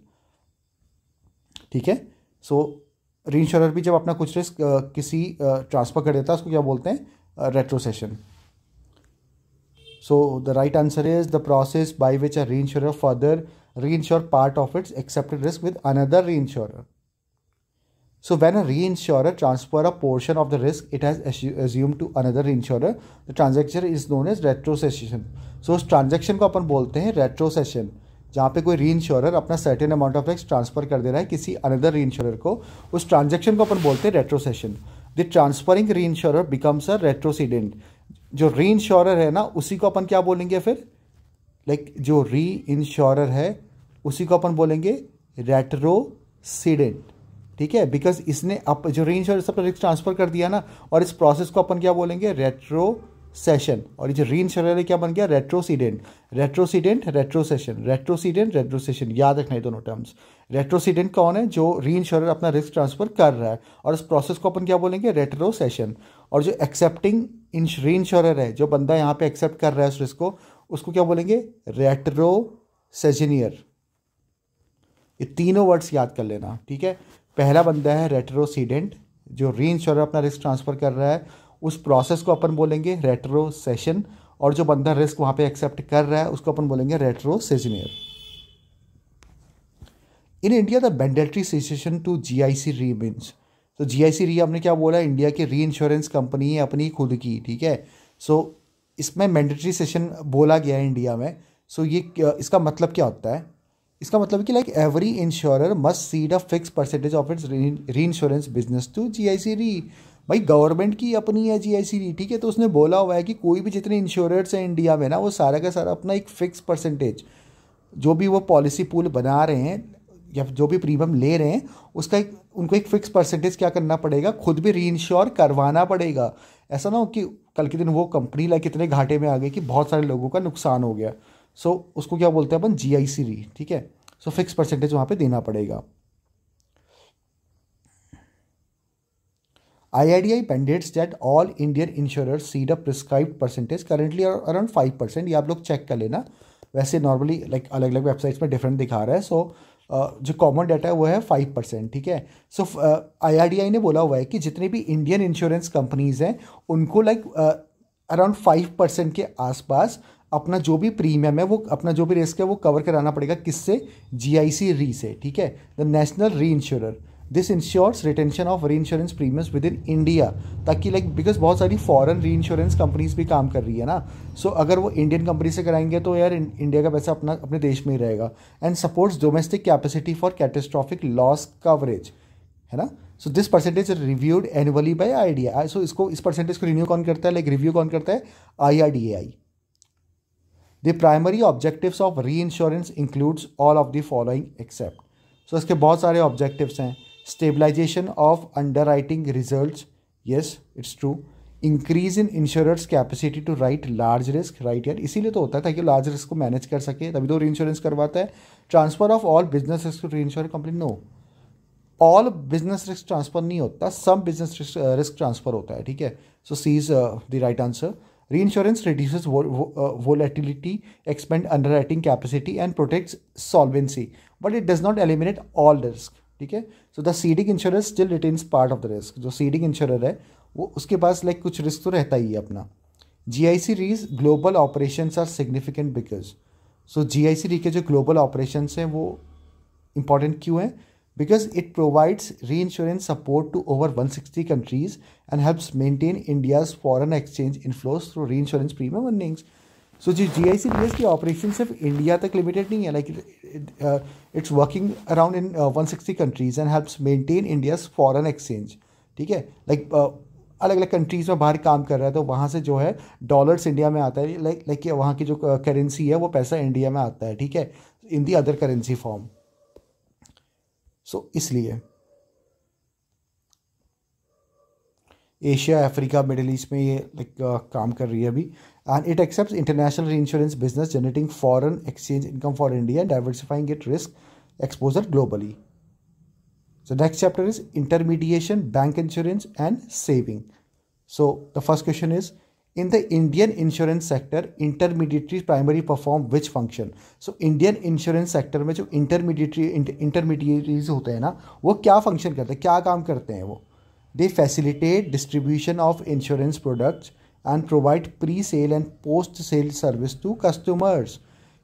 ठीक है, सो री इंश्योरर भी जब अपना कुछ रिस्क किसी ट्रांसफ़र कर देता है उसको क्या बोलते हैं, रेट्रोसेशन। So the right answer is the process by which a reinsurer further reinsure part of its accepted risk with another reinsurer. So when a reinsurer transfer a portion of the risk it has assumed to another reinsurer, the transaction is known as retrocession. So उस transaction को अपन बोलते हैं retrocession, जहाँ पे कोई reinsurer अपना certain amount of risk transfer कर दे रहा है किसी another reinsurer को, उस transaction को अपन बोलते हैं retrocession. The transferring reinsurer becomes a retrocedent. जो री इंश्योरर है ना उसी को अपन क्या बोलेंगे फिर, लाइक जो री इंश्योरर है उसी को अपन बोलेंगे रेट्रोसीडेंट। ठीक है, बिकॉज इसने अब जो री इंश्योरर अपना रिस्क ट्रांसफर कर दिया ना, और इस प्रोसेस को अपन क्या बोलेंगे, रेट्रोसेशन। और ये जो री इंश्योरर है क्या बन गया, रेट्रोसीडेंट। रेट्रोसीडेंट रेट्रोसेशन, रेट्रोसीडेंट रेट्रोसेशन, याद रखना ये दोनों टर्म्स। रेट्रोसीडेंट कौन है, जो री इंश्योरर अपना रिस्क ट्रांसफर कर रहा है, और इस प्रोसेस को अपन क्या बोलेंगे, रेट्रोसेशन। और जो एक्सेप्टिंग री इंश्योरर है, जो बंदा यहाँ पे एक्सेप्ट कर रहा है उस रिस्क को, उसको क्या बोलेंगे, रेट्रोसेशनियर। ये तीनों वर्ड्स याद कर लेना। ठीक है, पहला बंदा है रेट्रोसीडेंट, जो री इंश्योरर अपना रिस्क ट्रांसफर कर रहा है, उस प्रोसेस को अपन बोलेंगे रेट्रोसेशन, और जो बंदा रिस्क वहाँ पे एक्सेप्ट कर रहा है उसको अपन बोलेंगे retrocessionaire. In India the mandatory cession to GIC Re means. तो जीआईसी री आपने क्या बोला, इंडिया की री इंश्योरेंस कंपनी है अपनी खुद की। ठीक है, सो इसमें मैंडेटरी सेशन बोला गया है इंडिया में। सो ये इसका मतलब क्या होता है, इसका मतलब कि like every insurer must seed a fix percentage of its री इंश्योरेंस बिजनेस टू जीआईसी री। भाई गवर्नमेंट की अपनी है जीआईसी री, ठीक है, तो उसने बोला हुआ है कि कोई भी जितने इंश्योरर्स हैं इंडिया में ना, वो सारा का सारा अपना एक फिक्स परसेंटेज, जो भी वो पॉलिसी पूल बना रहे हैं या जो भी प्रीमियम ले रहे हैं, उसका एक उनको एक फिक्स परसेंटेज क्या करना पड़ेगा, खुद भी री इंश्योर करवाना पड़ेगा। ऐसा ना हो कि कल के दिन वो कंपनी लाइक इतने घाटे में आ गई कि बहुत सारे लोगों का नुकसान हो गया। सो उसको क्या बोलते हैं अपन, GIC री, ठीक है। सो फिक्स परसेंटेज वहाँ पे देना पड़ेगा। IRDAI mandates that all Indian insurers cede a prescribed percentage, currently around 5%। ये आप लोग चेक कर लेना, वैसे नॉर्मली लाइक अलग अलग वेबसाइट्स में डिफरेंट दिखा रहा है। सो जो कॉमन डाटा है वो है 5%, ठीक है। सो IRDAI ने बोला हुआ है कि जितने भी इंडियन इंश्योरेंस कंपनीज हैं उनको लाइक अराउंड 5% के आसपास अपना जो भी प्रीमियम है, वो अपना जो भी रिस्क है वो कवर कराना पड़ेगा। किससे? GIC री से, ठीक है, the national reinsurer. This ensures retention of reinsurance premiums within India, ताकि लाइक बिकॉज बहुत सारी फॉरेन री इंश्योरेंस कंपनीज भी काम कर रही है ना। सो अगर वो इंडियन कंपनी से कराएंगे तो यार इंडिया का पैसा अपने देश में ही रहेगा। And supports domestic capacity for catastrophic loss coverage, है ना। So this percentage reviewed annually by IRDAI। So इस परसेंटेज को रिन्यू कौन करता है, लाइक रिव्यू कौन करता है? IRDAI। The primary objectives of reinsurance includes all of the following except. So इसके बहुत सारे ऑब्जेक्टिव्स हैं। Stabilisation of underwriting results, yes it's true. Increase in insurers capacity to write large risk, right यार, इसीलिए तो होता है ताकि लार्ज रिस्क को मैनेज कर सके, तभी तो री इंश्योरेंस करवाता है। Transfer of all business risk to reinsurance company, no, all business risk transfer नहीं होता, सम बिजनेस रिस्क ट्रांसफर होता है, ठीक है। So C is the right answer. Reinsurance reduces volatility, expand underwriting capacity and protects solvency, but it does not eliminate all risk, ठीक है। So the ceding insurer still retains part of the risk। जो ceding insurer है वो उसके पास like कुछ risk तो रहता ही है अपना। GIC Re's global operations are significant because, so GIC Re के जो global operations हैं वो important क्यों हैं? Because it provides reinsurance support to over 160 countries and helps maintain India's foreign exchange inflows through reinsurance premium earnings. So जो GIC Re की operation सिर्फ India तक लिमिटेड नहीं है, like it's working around in 160 countries and helps maintain India's foreign exchange, ठीक है। Like अलग अलग कंट्रीज़ में बाहर काम कर रहा है तो वहाँ से जो है डॉलर्स इंडिया में आता है, लाइक वहाँ की जो करेंसी है वो पैसा इंडिया में आता है, ठीक है, इन दी अदर करेंसी फॉर्म। सो इसलिए एशिया, अफ्रीका, मिडिल ईस्ट में ये लाइक काम कर रही है अभी। एंड इट एक्सेप्ट्स इंटरनेशनल री insurance business generating foreign exchange income for India, diversifying it risk exposure globally. So next chapter is intermediation, bank insurance and saving. So the first question is, in the Indian insurance sector, intermediaries primarily perform which function? So Indian insurance sector में जो intermediaries होते हैं ना, वो क्या function करते हैं, क्या काम करते हैं वो? They facilitate distribution of insurance products and provide pre-sale and post-sale service to customers।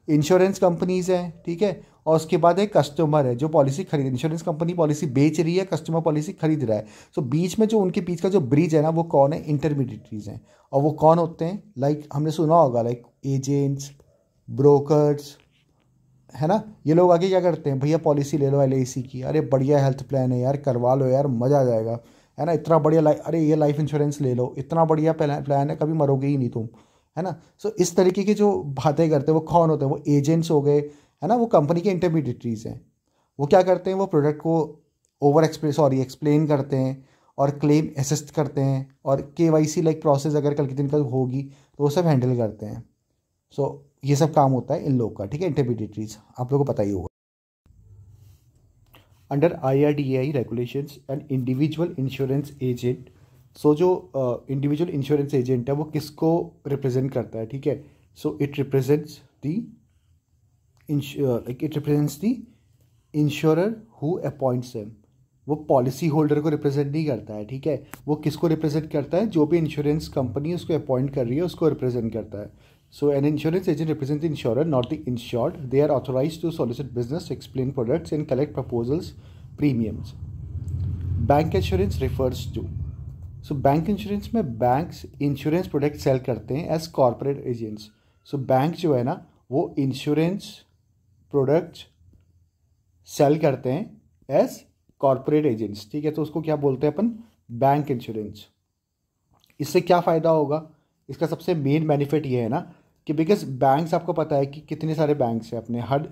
Insurance companies हैं, ठीक है, और उसके बाद एक कस्टमर है जो पॉलिसी खरीद, इंश्योरेंस कंपनी पॉलिसी बेच रही है, कस्टमर पॉलिसी खरीद रहा है। सो बीच में जो उनके बीच का जो ब्रिज है ना वो कौन है? इंटरमीडिएटरीज हैं। और वो कौन होते हैं? लाइक हमने सुना होगा लाइक एजेंट्स, ब्रोकर्स, है ना। ये लोग आगे क्या करते हैं, भैया पॉलिसी ले लो LIC की, अरे बढ़िया हेल्थ प्लान है यार, करवा लो यार, मज़ा आ जाएगा, है ना, इतना बढ़िया अरे ये लाइफ इंश्योरेंस ले लो, इतना बढ़िया प्लान है, कभी मरोगे ही नहीं तुम, है ना। सो इस तरीके की जो बातें करते हैं वो कौन होते हैं? वो एजेंट्स हो गए, है ना, वो कंपनी के इंटरमीडिएटरीज हैं। वो क्या करते हैं? वो प्रोडक्ट को एक्सप्लेन करते हैं और क्लेम असिस्ट करते हैं और KYC लाइक प्रोसेस अगर कल के दिन का होगी तो वो सब हैंडल करते हैं। सो ये सब काम होता है इन लोग का, ठीक है, इंटरमीडिएटरीज, आप लोगों को पता ही होगा। Under IRDAI regulations and individual insurance agent, so जो इंडिविजुअल इंश्योरेंस एजेंट है वो किसको रिप्रेजेंट करता है, ठीक है। So it represents the insurer who appoints him. वो पॉलिसी होल्डर को रिप्रेजेंट नहीं करता है, ठीक है, वो किसको रिप्रेजेंट करता है? जो भी इंश्योरेंस कंपनी उसको अपॉइंट कर रही है उसको रिप्रेजेंट करता है। So an insurance agent represent the insurer not the insured. They are authorised to solicit business, explain products and collect proposals, premiums. Bank insurance refers to, so bank insurance में banks insurance product sell करते हैं as corporate agents. So bank जो है ना वो insurance products cell करते हैं as corporate agents, ठीक है। तो उसको क्या बोलते हैं अपन? Bank insurance. इससे क्या फ़ायदा होगा? इसका सबसे मेन बेनिफिट ये है ना कि बिकॉज बैंक्स, आपको पता है कि कितने सारे बैंक्स हैं अपने, हर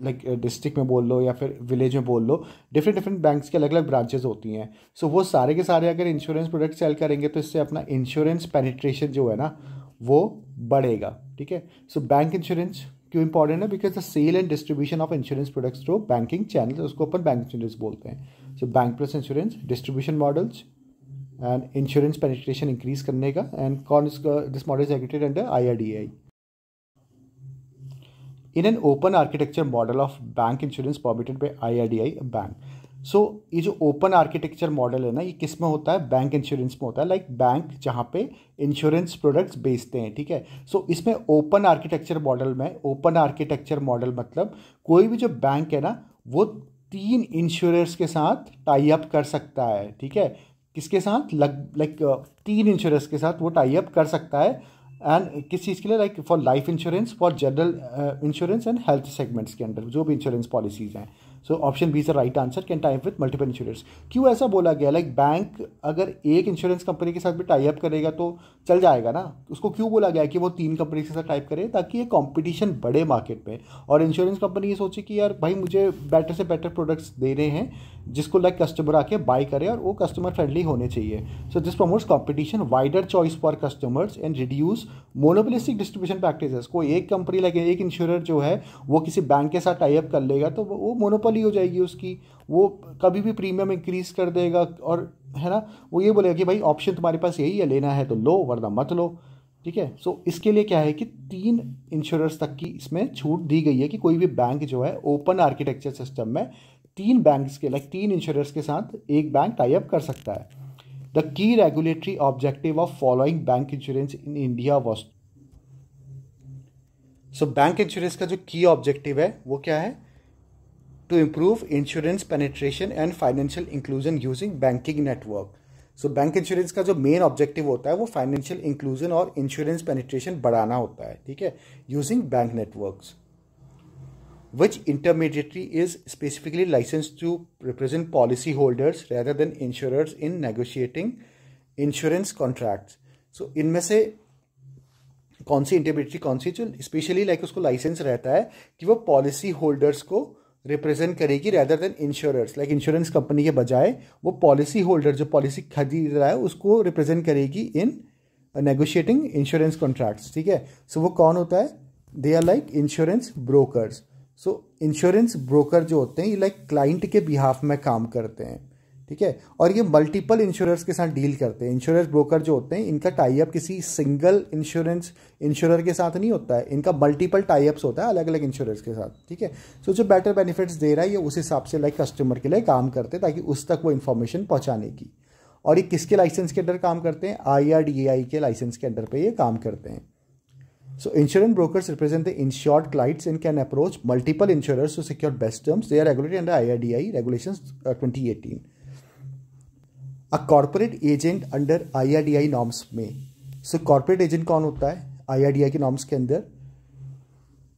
लाइक डिस्ट्रिक्ट में बोल लो या फिर विलेज में बोल लो, डिफरेंट बैंक्स के अलग अलग ब्रांचेस होती हैं। सो वो सारे के सारे अगर इंश्योरेंस प्रोडक्ट सेल करेंगे तो इससे अपना इंश्योरेंस पेनिट्रेशन जो है ना वो बढ़ेगा, ठीक है। सो बैंक इंश्योरेंस क्यों इंपॉर्टेंट है? Because the sale and distribution of insurance products through banking channel, उसको अपन बैंक इंश्योरेंस बोलते हैं. So bank plus insurance, distribution models and insurance penetration increase करने का. एंड कौन इसका, this model is aggregated under IRDAI. In an open architecture model of bank insurance permitted by IRDAI bank. सो ये जो open architecture model है ना, ये किस में होता है? बैंक इंश्योरेंस में होता है. लाइक बैंक जहाँ पे इंश्योरेंस प्रोडक्ट्स बेचते हैं, ठीक है. सो इसमें ओपन आर्किटेक्चर मॉडल में, ओपन आर्किटेक्चर मॉडल मतलब कोई भी जो बैंक है ना, वो 3 इंश्योरर्स के साथ टाई अप कर सकता है, ठीक है. किसके साथ? लाइक 3 इंश्योरर्स के साथ वो टाई अप कर सकता है. एंड किस चीज़ के लिए? Like for life insurance, for general insurance and health segments के अंदर जो भी इंश्योरेंस पॉलिसीज़ हैं. So option B is the right answer, can tie up with multiple insurance. क्यों ऐसा बोला गया? लाइक बैंक अगर एक इंश्योरेंस कंपनी के साथ भी टाई अप करेगा तो चल जाएगा ना. उसको क्यों बोला गया कि वो 3 कंपनी के साथ टाइप करे? ताकि ये कंपटीशन बढ़े मार्केट में, और इंश्योरेंस कंपनी ये सोचे कि यार भाई मुझे बेटर से बेटर प्रोडक्ट्स दे रहे हैं जिसको लाइक कस्टमर आके बाय करे, और वो कस्टमर फ्रेंडली होने चाहिए. So this promotes competition, wider choice for customers and reduce monopolistic distribution practices. कोई एक कंपनी लाइक एक इंश्योरर जो है वो किसी बैंक के साथ टाई अप कर लेगा तो वो मोनोपोली हो जाएगी उसकी. वो कभी भी प्रीमियम इंक्रीज कर देगा, और है ना, वो ये बोलेगा कि भाई ऑप्शन तुम्हारे पास यही है, लेना है तो लो वरना मत लो, ठीक है. सो इसके लिए क्या है कि 3 इंश्योरर्स तक की इसमें छूट दी गई है कि कोई भी बैंक जो है ओपन आर्किटेक्चर सिस्टम में 3 बैंक्स के, लाइक 3 इंश्योरर्स के साथ एक बैंक टाई अप कर सकता है. The key regulatory objective of following bank insurance in India was. So bank insurance का जो की ऑब्जेक्टिव है वो क्या है? To improve insurance penetration and financial inclusion using banking network. So bank insurance का जो मेन ऑब्जेक्टिव होता है वो फाइनेंशियल इंक्लूजन और इंश्योरेंस पेनिट्रेशन बढ़ाना होता है, ठीक है, using bank networks. Which intermediary is specifically licensed to represent policy holders rather than insurers in negotiating insurance contracts. So इनमें से कौन सी इंटरमीडिएटरी, कौन सी जो स्पेशली लाइक उसको लाइसेंस रहता है कि वो पॉलिसी होल्डर्स को रिप्रेजेंट करेगी rather than insurers. Like insurance company के बजाय वो पॉलिसी होल्डर जो पॉलिसी खरीद रहा है उसको रिप्रेजेंट करेगी इन नेगोशिएटिंग इंश्योरेंस कॉन्ट्रैक्ट्स, ठीक है. सो वो कौन होता है? They are like insurance brokers. So insurance broker जो होते हैं ये लाइक क्लाइंट के बिहाफ में काम करते हैं, ठीक है, और ये मल्टीपल इंश्योरर्स के साथ डील करते हैं. इंश्योरेंस ब्रोकर जो होते हैं इनका टाई अप किसी सिंगल इंश्योरर के साथ नहीं होता है, इनका मल्टीपल टाई अप्स होता है अलग अलग इंश्योरर्स के साथ, ठीक है. सो जो बेटर बेनिफिट्स दे रहा है ये उस हिसाब से लाइक कस्टमर के लिए काम करते हैं ताकि उस तक वो इन्फॉर्मेशन पहुंचाने की. और ये किसके लाइसेंस के अंडर काम करते हैं? IRDAI के लाइसेंस के अंडर पे ये काम करते हैं. So insurance brokers represent the insured clients and can approach multiple insurers to secure best terms. They are regulated under IRDAI regulations 2018. A corporate agent under IRDAI norms में. So corporate agent कौन होता है IRDAI के norms के अंदर?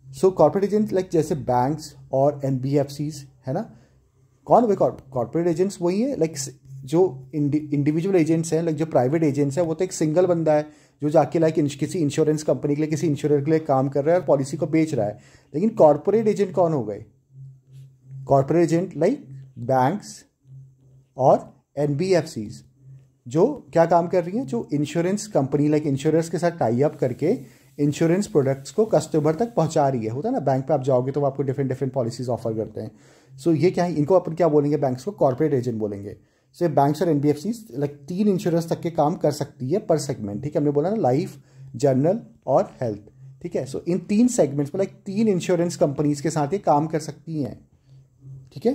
So corporate agent like जैसे banks और NBFCs है ना, कौन वे corporate agents वही है. like जो इंडिविजुअल एजेंट्स हैं, लाइक जो प्राइवेट एजेंट्स हैं, वो तो एक सिंगल बंदा है जो जाके लाइक किसी इंश्योरेंस कंपनी के लिए, किसी इंश्योरर के लिए काम कर रहा है और पॉलिसी को बेच रहा है. लेकिन कॉर्पोरेट एजेंट कौन हो गए? कॉर्पोरेट एजेंट लाइक बैंक्स और NBFCs जो क्या काम कर रही हैं? जो इंश्योरेंस कंपनी लाइक इंश्योरर्स के साथ टाई अप करके इंश्योरेंस प्रोडक्ट्स को कस्टमर तक पहुंचा रही है. होता है ना, बैंक पे आप जाओगे तो वो आपको डिफरेंट डिफरेंट पॉलिसीज ऑफर करते हैं. सो ये क्या है? इनको अपन क्या बोलेंगे? बैंक्स को कॉर्पोरेट एजेंट बोलेंगे. सो बैंक्स और NBFCs लाइक 3 इंश्योरेंस तक के काम कर सकती है पर सेगमेंट, ठीक है. हमने बोला ना लाइफ, जनरल और हेल्थ, ठीक है. सो इन 3 सेगमेंट्स में लाइक 3 इंश्योरेंस कंपनीज के साथ ये काम कर सकती हैं, ठीक है.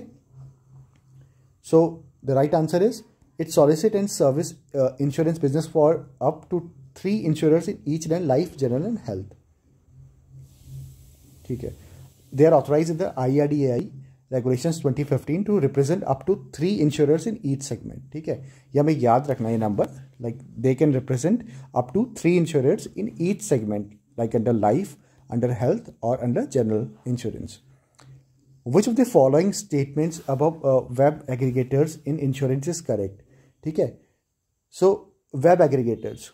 So the right answer is it solicit and service insurance business for up to 3 insurers in each line, life, general and health, ठीक है. They are authorised in the IRDAI regulations 2015 to represent up to 3 insurers in each segment, ठीक है. ये हमें याद रखना है number, like they can represent up to 3 insurers in each segment, like under life, under health or under general insurance. Which of the following statements above web aggregators in insurance is correct, ठीक है. So web aggregators,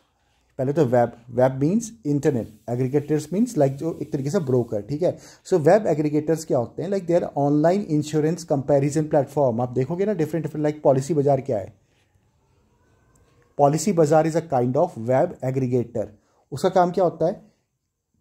पहले तो web means internet, aggregators means like जो एक तरीके से broker, ठीक है. सो वेब एग्रीगेटर्स क्या होते हैं? Like they are online insurance comparison platform. आप देखोगे ना डिफरेंट लाइक पॉलिसी बाजार क्या है? पॉलिसी बाजार is a kind of web aggregator. उसका काम क्या होता है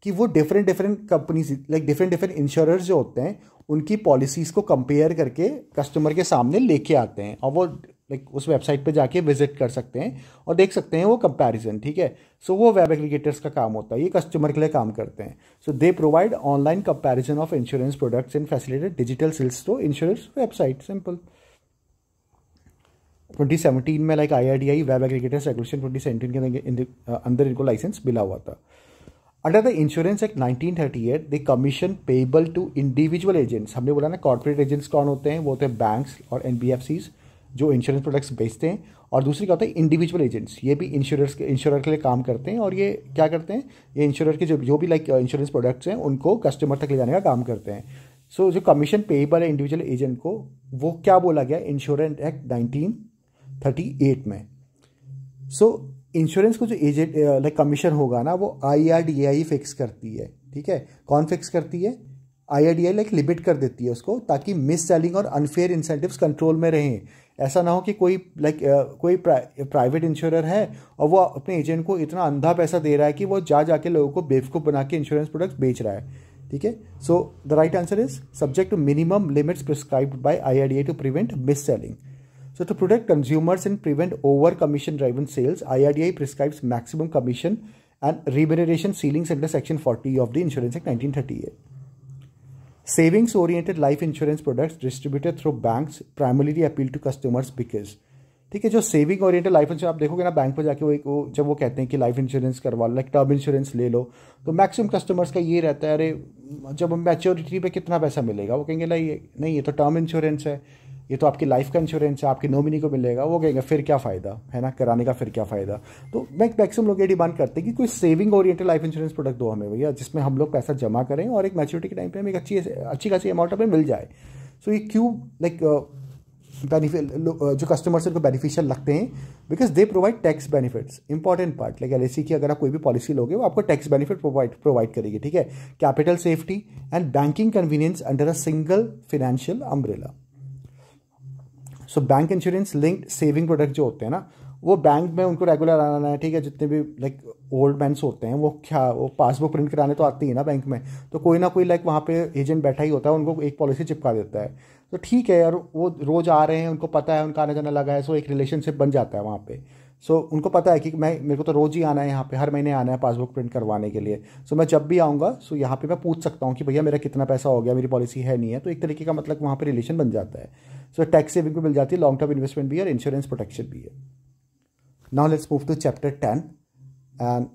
कि वो different different companies like different different insurers जो होते हैं उनकी पॉलिसीज़ को कंपेयर करके कस्टमर के सामने लेके आते हैं, और वो लाइक उस वेबसाइट पे जाके विजिट कर सकते हैं और देख सकते हैं वो कंपैरिजन, ठीक है। सो वो वेब एग्रीगेटर्स का काम होता है, ये कस्टमर के लिए काम करते हैं। So they provide online comparison of insurance products and facilitate digital sales to insurance website, simple. 2017 में like IRDAI web aggregators regulation 2017 के अंदर इनको लाइसेंस मिला हुआ था। Under the insurance act 1938 the commission payable to individual agents, हमने बोला ना कॉर्पोरेट एजेंट्स कौन होते हैं, वो होते हैं बैंक्स और NBFCs जो इंश्योरेंस प्रोडक्ट्स बेचते हैं, और दूसरी क्या होता है इंडिविजुअल एजेंट्स, ये भी इंश्योरर के लिए काम करते हैं, और ये क्या करते हैं, ये इंश्योरर के जो भी लाइक इंश्योरेंस प्रोडक्ट्स हैं उनको कस्टमर तक ले जाने का काम करते हैं। सो जो कमीशन पेबल है इंडिविजुअल एजेंट को, वो क्या बोला गया इंश्योरेंस एक्ट 1938 में। सो इंश्योरेंस को जो एजेंट लाइक कमीशन होगा ना वो IRDAI फिक्स करती है, ठीक है। कौन फिक्स करती है? IRDAI लाइक लिमिट कर देती है उसको, ताकि मिस सेलिंग और अनफेयर इंसेंटिव्स कंट्रोल में रहें। ऐसा ना हो कि कोई लाइक कोई प्राइवेट इंश्योरर है और वो अपने एजेंट को इतना अंधा पैसा दे रहा है कि वो जाके लोगों को बेवकूफ़ बना के इंश्योरेंस प्रोडक्ट्स बेच रहा है, ठीक है। So the right answer is subject to minimum limits prescribed by IRDAI to prevent mis selling. So to protect consumers and prevent over commission driven sales, IRDAI prescribes maximum commission and remuneration ceilings under Section 40 of the Insurance Act 1938. Savings oriented life insurance products distributed through banks primarily appeal to customers because, ठीक है, जो saving oriented life insurance आप देखोगे ना bank पर जाके वो जब वो कहते हैं कि लाइफ इंश्योरेंस करवा लो, लाइक टर्म इंश्योरेंस ले लो, तो मैक्सिमम कस्टमर्स का ये रहता है अरे जब मैच्योरिटी पे कितना पैसा मिलेगा, वो कहेंगे नहीं ये तो टर्म इंश्योरेंस है, ये तो आपकी लाइफ का इंश्योरेंस है, आपकी नॉमिनी को मिलेगा, वो कहेंगे फिर क्या फ़ायदा है ना कराने का, फिर क्या फ़ायदा। तो मैक्सिमम लोग ये डिमांड करते हैं कि कोई saving oriented life insurance product दो हमें भैया, जिसमें हम लोग पैसा जमा करें और एक मैच्योरिटी के टाइम पे हमें एक अच्छी खासी अमाउंट हमें मिल जाए। सो ये क्यों लाइक बेनिफिट जो कस्टमर्स उनको बेनिफिशियल लगते हैं, because they provide tax benefits, important part. Like LIC की अगर आप कोई भी पॉलिसी लोगे वो आपको टैक्स बेनिफिट प्रोवाइड करेगी, ठीक है। Capital safety and banking convenience under a single financial umbrella. So bank insurance linked saving product जो होते हैं ना, वो बैंक में उनको रेगुलर आना है, ठीक है। जितने भी लाइक ओल्ड मैन्स होते हैं वो पासबुक प्रिंट कराने तो आती है ना बैंक में, तो कोई ना कोई लाइक वहाँ पे एजेंट बैठा ही होता है, उनको एक पॉलिसी चिपका देता है। तो ठीक है यार, वो रोज़ आ रहे हैं, उनको पता है उनका आना जाना लगा है, सो एक रिलेशनशिप बन जाता है वहाँ पे। सो उनको पता है कि मेरे को तो रोज़ ही आना है यहाँ पे, हर महीने आना है पासबुक प्रिंट करवाने के लिए। सो मैं जब भी आऊँगा सो यहाँ पे मैं पूछ सकता हूँ कि भैया मेरा कितना पैसा हो गया, मेरी पॉलिसी है नहीं है, तो एक तरीके का मतलब वहाँ पे रिलेशन बन जाता है। सो टैक्स सेविंग भी मिल जाती है, लॉन्ग टर्म इन्वेस्टमेंट भी है और इंश्योरेंस प्रोटेक्शन भी है। Now let's move to chapter 10 and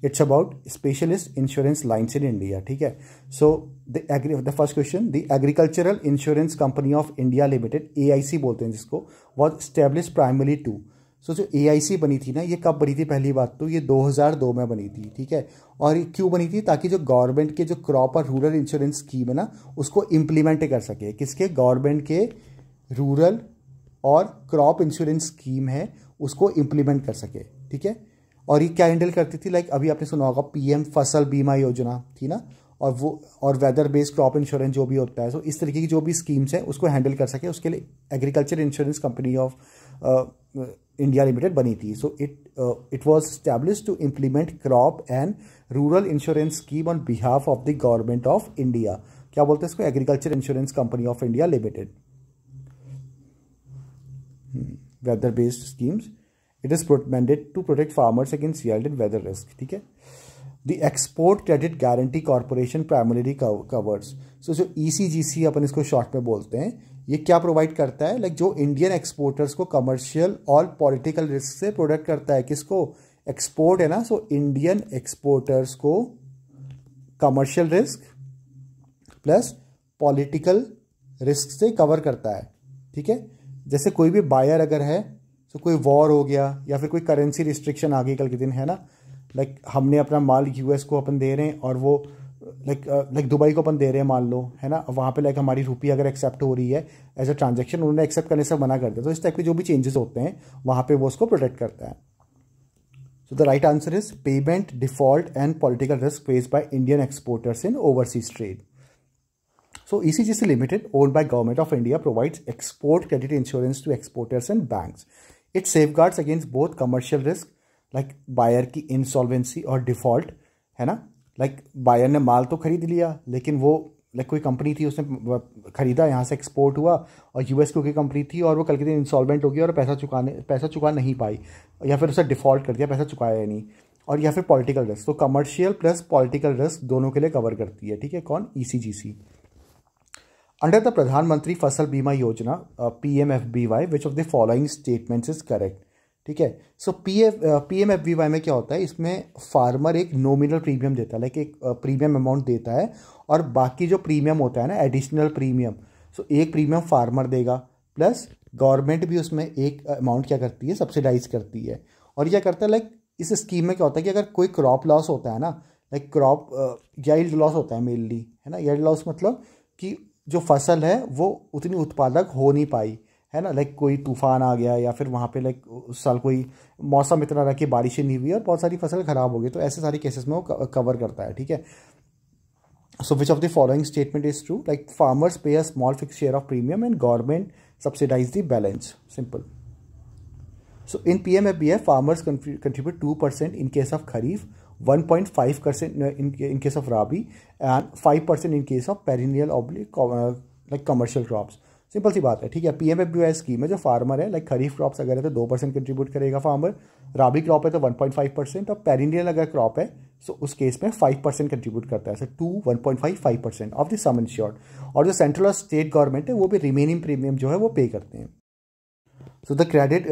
it's about specialist insurance lines in India, ठीक है। So the first question, the agricultural insurance company of India limited, AIC बोलते हैं जिसको, was establish primary to. So जो AIC बनी थी ना, ये कब बनी थी? पहली बात तो ये 2002 में बनी थी, ठीक है। और ये क्यों बनी थी? ताकि जो गवर्नमेंट के जो क्रॉप और रूरल इंश्योरेंस स्कीम है ना, उसको इम्प्लीमेंट कर सके। किसके? गवर्नमेंट के रूरल और क्रॉप इंश्योरेंस स्कीम है उसको इम्प्लीमेंट कर सके, ठीक है। और ये क्या हैंडल करती थी? लाइक अभी आपने सुना होगा PM फसल बीमा योजना थी ना, और वो और वेदर बेस्ड क्रॉप इंश्योरेंस जो भी होता है, सो इस तरीके की जो भी स्कीम्स हैं उसको हैंडल कर सके, उसके लिए Agriculture Insurance company of India Limited बनी थी। So it was establish to implement crop and rural insurance scheme on behalf of the government of India. क्या बोलते हैं इसको? Agriculture Insurance company of India Limited. Weather based schemes, it is intended to protect farmers against yield and weather risk, ठीक है। The export Credit Guarantee Corporation primary covers. So जो ECGC अपन इसको short में बोलते हैं, ये क्या प्रोवाइड करता है? लाइक जो इंडियन एक्सपोर्टर्स को कमर्शियल और पॉलिटिकल रिस्क से प्रोटेक्ट करता है। किसको? एक्सपोर्ट है ना, सो इंडियन एक्सपोर्टर्स को commercial risk plus political risk से कवर करता है, ठीक है। जैसे कोई भी बायर अगर है, तो कोई वॉर हो गया या फिर कोई करेंसी रिस्ट्रिक्शन आ गई कल के दिन, है ना। लाइक हमने अपना माल US को अपन दे रहे हैं और वो लाइक दुबई को अपन दे रहे हैं मान लो, है ना। वहाँ पे लाइक हमारी रुपी अगर एक्सेप्ट हो रही है एज अ ट्रांजेक्शन, उन्होंने एक्सेप्ट करने से मना कर दिया, तो इस टाइप के जो भी चेंजेस होते हैं वहाँ पे वो उसको प्रोटेक्ट करता है। So the right answer is payment default and political risk faced by Indian exporters in overseas trade. So ECGC Limited, owned by Government of India, provides export credit insurance to exporters and banks. It safeguards against both commercial risk like buyer की insolvency और default, है ना। Like buyer ने माल तो खरीद लिया, लेकिन वो लाइक कोई कंपनी थी, उसने खरीदा, यहाँ से एक्सपोर्ट हुआ और यूएस की कोई कंपनी थी और वो कल के दिन इंसॉल्वेंट हो गई और पैसा चुका नहीं पाई, या फिर उसे डिफ़ॉल्ट कर दिया, पैसा चुकाया ही नहीं। और या फिर पॉलिटिकल रिस्क, तो कमर्शियल प्लस पॉलिटिकल रिस्क दोनों के लिए कवर करती है, ठीक है। कौन? ईसीजीसी। अंडर द प्रधानमंत्री फसल बीमा योजना PMFBY, which of the following statements is correct, ठीक है। सो PMFBY में क्या होता है, इसमें फार्मर एक नॉमिनल प्रीमियम देता है, लाइक एक प्रीमियम अमाउंट देता है, और बाकी जो प्रीमियम होता है ना, एडिशनल प्रीमियम, सो एक प्रीमियम फार्मर देगा, प्लस गवर्नमेंट भी उसमें एक अमाउंट क्या करती है, सब्सिडाइज करती है। और क्या करता है, लाइक इस स्कीम में क्या होता है कि अगर कोई क्रॉप लॉस होता है ना, लाइक क्रॉप यील्ड लॉस होता है मेनली, है ना। यील्ड लॉस मतलब कि जो फसल है वो उतनी उत्पादक हो नहीं पाई, है ना। लाइक कोई तूफान आ गया, या फिर वहाँ पे लाइक उस साल कोई मौसम इतना रहा कि बारिशें नहीं हुई और बहुत सारी फसल खराब हो गई, तो ऐसे सारे केसेस में वो कवर करता है, ठीक है। So which of the following statement is true, like farmers pay a small fix share of premium and government subsidise the balance, simple. So in PMFBY, farmers contribute 2% in case of Kharif, 1.5% in case of Rabi, and 5% in case of perennial oblique like commercial crops. Simple सी बात है, ठीक है। PMFBY scheme है, जो farmer है, like खरीफ crops अगर है तो 2% कंट्रीब्यूट करेगा फार्मर, राबी क्रॉप है तो 1.5%, और पेरिनियल अगर क्रॉप है तो उस केस में 5% कंट्रीब्यूट करता है, सो 2, 1.5, 5% ऑफ द सम इंश्योर्ड। और जो सेंट्रल और स्टेट गवर्नमेंट है वो भी रिमेनिंग प्रीमियम जो है वो पे करते हैं। So the credit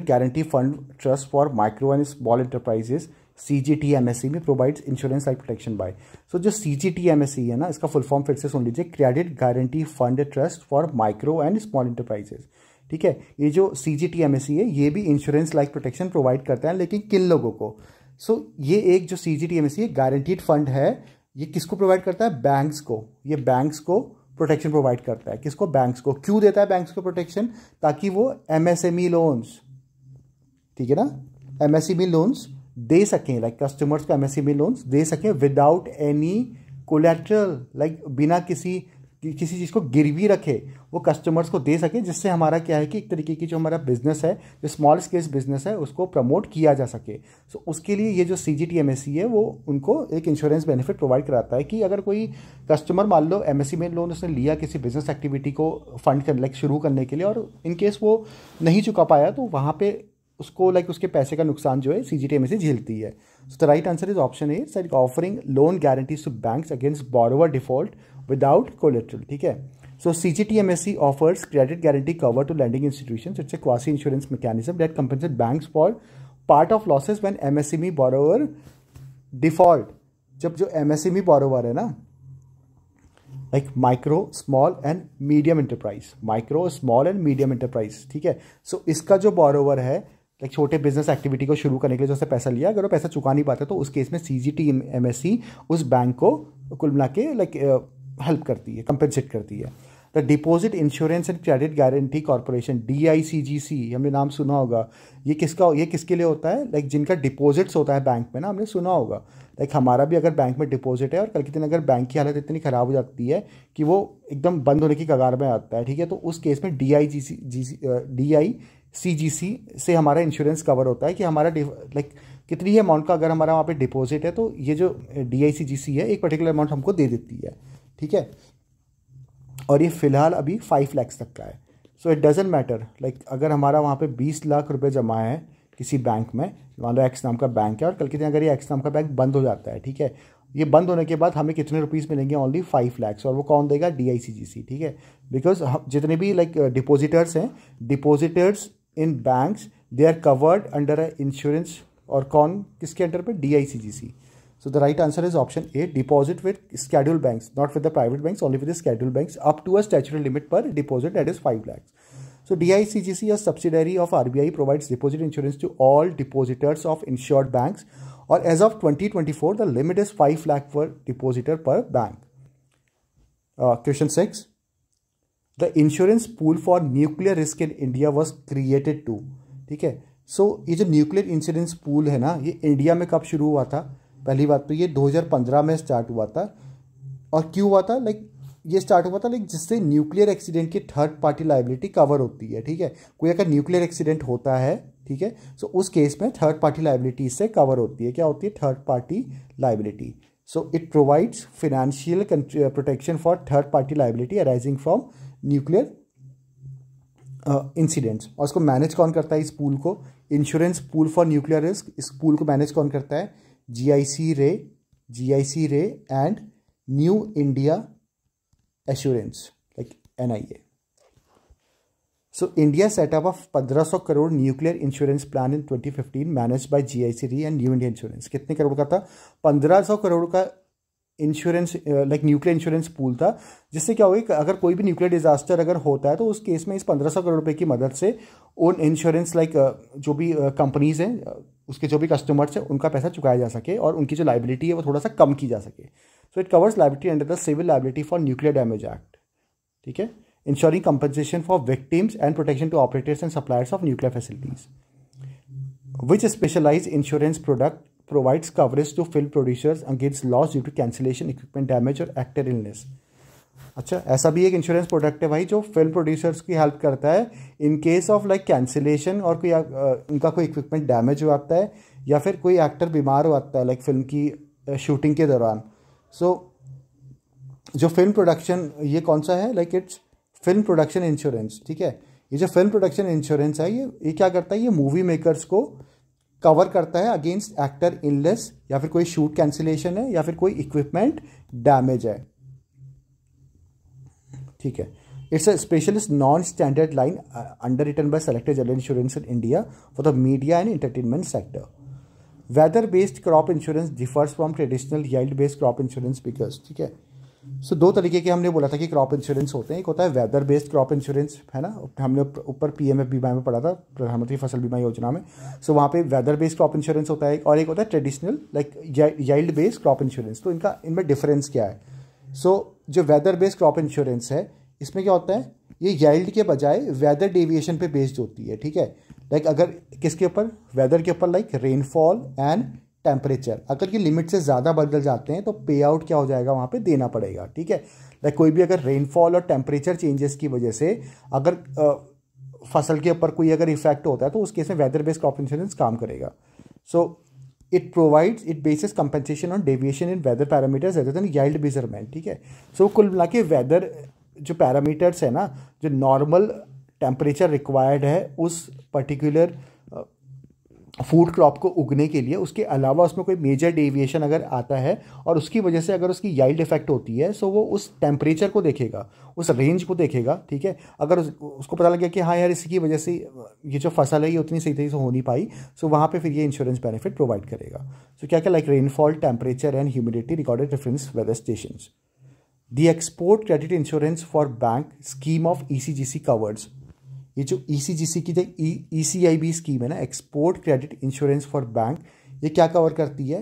guarantee fund trust for micro and small enterprises CGTMSE में provides insurance like protection by. So जो CGTMSE है ना, इसका फुल फॉर्म फिर से सुन लीजिए, credit guarantee fund trust for micro and small enterprises, ठीक है। ये जो CGTMSE है ये भी इंश्योरेंस लाइक प्रोटेक्शन प्रोवाइड करता है, लेकिन किन लोगों को? सो ये एक जो CGTMSE है गारंटीड फंड है, ये किसको प्रोवाइड करता है? बैंक्स को। ये बैंक्स को प्रोटेक्शन प्रोवाइड करता है। किसको? बैंक्स को। क्यों देता है बैंक्स को प्रोटेक्शन? ताकि वो MSME लोन्स, ठीक है ना, MSME लोन्स दे सकें, लाइक कस्टमर्स को MSME लोन्स दे सकें विदाउट एनी कोलैटरल, लाइक बिना किसी चीज़ को गिरवी रखे वो कस्टमर्स को दे सके, जिससे हमारा क्या है कि एक तरीके की जो हमारा बिजनेस है, जो स्मॉल स्केल बिजनेस है, उसको प्रमोट किया जा सके। सो उसके लिए ये जो CGTMSE है वो उनको एक इंश्योरेंस बेनिफिट प्रोवाइड कराता है कि अगर कोई कस्टमर मान लो MSME लोन उसने लिया किसी बिजनेस एक्टिविटी को फंड कर लाइक शुरू करने के लिए, और इन केस वो नहीं चुका पाया तो वहाँ पे उसको लाइक उसके पैसे का नुकसान जो है CGTMSE झेलती है। So the right answer is option A, like offering loan guarantees to banks against borrower default without collateral, ठीक है। So CGTMSE offers credit guarantee cover to lending institutions. It's a quasi insurance mechanism that compensates banks for part of losses when MSME borrower default. जब जो MSME borrower है ना, like micro, small and medium enterprise, micro, small and medium enterprise, ठीक है। So इसका जो borrower है, like छोटे बिजनेस एक्टिविटी को शुरू करने के लिए जो उसने पैसा लिया, अगर वो पैसा चुका नहीं पाता तो उस केस में CGTMSE उस बैंक को कुल मिला के लाइक हेल्प करती है, कंपेंसेट करती है। The deposit insurance and credit Guarantee corporation, DICGC, हमने नाम सुना होगा। ये किसके लिए होता है? लाइक जिनका डिपॉजिट्स होता है बैंक में ना, हमने सुना होगा। लाइक हमारा भी अगर बैंक में डिपॉजिट है और कल के दिन अगर बैंक की हालत इतनी ख़राब हो जाती है कि वो एकदम बंद होने की कगार में आता है, ठीक है, तो उस केस में DICGC से हमारा इंश्योरेंस कवर होता है कि हमारा लाइक कितनी ही अमाउंट का अगर हमारा वहाँ पे डिपॉजिट है तो ये जो DICGC है एक पर्टिकुलर अमाउंट हमको दे देती है, ठीक है। और ये फ़िलहाल अभी 5 लाख तक का है। So it doesn't matter, like अगर हमारा वहाँ पे 20 लाख रुपए जमा है किसी बैंक में, मान लो एक्स नाम का बैंक है, और कल के दिन अगर ये एक्स नाम का बैंक बंद हो जाता है, ठीक है, ये बंद होने के बाद हमें कितने रुपीस मिलेंगे? ओनली 5 लाख। और वो कौन देगा? DICGC, ठीक है। बिकॉज जितने भी लाइक डिपोजिटर्स हैं, depositors in banks, they are covered under a insurance, और कौन किसके अंडर पे? DICGC. So the right answer is option A, deposit with scheduled banks, not with the private banks, only with the scheduled banks up to a statutory limit per deposit, that is 5 lakhs. So DICGC, a subsidiary of RBI, provides deposit insurance to all depositors of insured banks, or as of 2024, the limit is 5 lakh per depositor per bank. Question 6. The insurance pool for nuclear risk in India was created to, ठीक है। So ये जो nuclear insurance pool है ना, ये India में कब शुरू हुआ था? पहली बात तो ये 2015 में स्टार्ट हुआ था। और क्यों हुआ था? लाइक ये स्टार्ट हुआ था लाइक जिससे न्यूक्लियर एक्सीडेंट की थर्ड पार्टी लाइबिलिटी कवर होती है, ठीक है। कोई अगर न्यूक्लियर एक्सीडेंट होता है, ठीक है। सो उस केस में थर्ड पार्टी लाइबिलिटी से कवर होती है। क्या होती है? Third party liability. So it provides financial protection for third party liability arising from nuclear incidents. और उसको मैनेज कौन करता है? इस पूल को insurance pool for nuclear risk. इस पूल को मैनेज कौन करता है? GIC रे and new India assurance like NIA। So India setup of 1500 crore nuclear insurance plan in 2015 manage by GIC रे एंड न्यू इंडिया इंश्योरेंस। कितने करोड़ का था? 1500 करोड़ का insurance like nuclear insurance pool था, जिससे क्या होगा कि अगर कोई भी न्यूक्लियर डिजास्टर अगर होता है तो उस केस में इस 1500 करोड़ रुपए की मदद से उन इंश्योरेंस लाइक जो भी कंपनीज हैं, उसके जो भी कस्टमर्स हैं, उनका पैसा चुकाया जा सके और उनकी जो लाइबिलिटी है वो थोड़ा सा कम की जा सके। So it covers liability under the civil liability for nuclear damage act, ठीक है, insuring compensation for victims and protection to operators and suppliers of nuclear facilities. Which specialized insurance product provides coverage to film producers against loss due to cancellation, equipment damage or actor illness। अच्छा, ऐसा भी एक insurance product है भाई जो film producers की help करता है in case of like cancellation और कोई उनका कोई इक्विपमेंट डैमेज हो जाता है या फिर कोई एक्टर बीमार हो जाता है लाइक फिल्म की शूटिंग के दौरान। सो जो फिल्म प्रोडक्शन, ये कौन सा है? Like it's film production insurance, ठीक है। ये जो फिल्म प्रोडक्शन इंश्योरेंस है ये क्या करता है? ये मूवी मेकर्स को कवर करता है अगेंस्ट एक्टर इलनेस या फिर कोई शूट कैंसिलेशन है या फिर कोई इक्विपमेंट डैमेज है, ठीक है। It's a specialist non standard line underwritten by selected general insurance in India for the media and entertainment sector. Weather based crop insurance differs from traditional yield based crop insurance because, ठीक है। सो दो तरीके के हमने बोला था कि crop insurance होते हैं। एक होता है वेदर बेस्ड क्रॉप इंश्योरेंस, है ना, हमने ऊपर PMF में पढ़ा था, प्रधानमंत्री फसल बीमा योजना में। सो वहाँ पे वेदर बेस्ड क्रॉप इंश्योरेंस होता है और एक होता है traditional like yield based crop insurance. तो इनमें डिफरेंस क्या है? सो जो वेदर बेस्ड क्रॉप इंश्योरेंस है इसमें क्या होता है? ये यील्ड के बजाय वेदर डेविएशन पे बेस्ड होती है, ठीक है। लाइक अगर किसके ऊपर? वेदर के ऊपर, लाइक रेनफॉल एंड टेम्परेचर। अगर ये लिमिट से ज़्यादा बदल जाते हैं तो पे आउट क्या हो जाएगा? वहाँ पे देना पड़ेगा, ठीक है। लाइक कोई भी अगर रेनफॉल और टेम्परेचर चेंजेस की वजह से अगर फसल के ऊपर कोई अगर इफेक्ट होता है तो उस केस में वेदर बेस्ड क्रॉप इंश्योरेंस काम करेगा। So it basis compensation on deviation in weather parameters rather than yield measurement, ठीक है। सो कुल मिला के वेदर जो पैरामीटर्स है ना, जो नॉर्मल टेम्परेचर रिक्वायर्ड है उस पर्टिकुलर फूड क्रॉप को उगने के लिए, उसके अलावा उसमें कोई मेजर डेविएशन अगर आता है और उसकी वजह से अगर उसकी यील्ड इफेक्ट होती है, सो वो उस टेम्परेचर को देखेगा, उस रेंज को देखेगा, ठीक है। अगर उसको पता लगे कि हाँ यार इसकी वजह से ये जो फसल है ये उतनी सही तरीके से हो नहीं पाई, सो वहाँ पे फिर ये इंश्योरेंस बेनिफिट प्रोवाइड करेगा। सो क्या क्या? Like rainfall, temperature and humidity recorded reference weather stations. The export credit insurance for bank scheme of ECGC covers. ये जो ECGC की जो ECIB स्कीम है ना, export credit insurance for bank, ये क्या कवर करती है?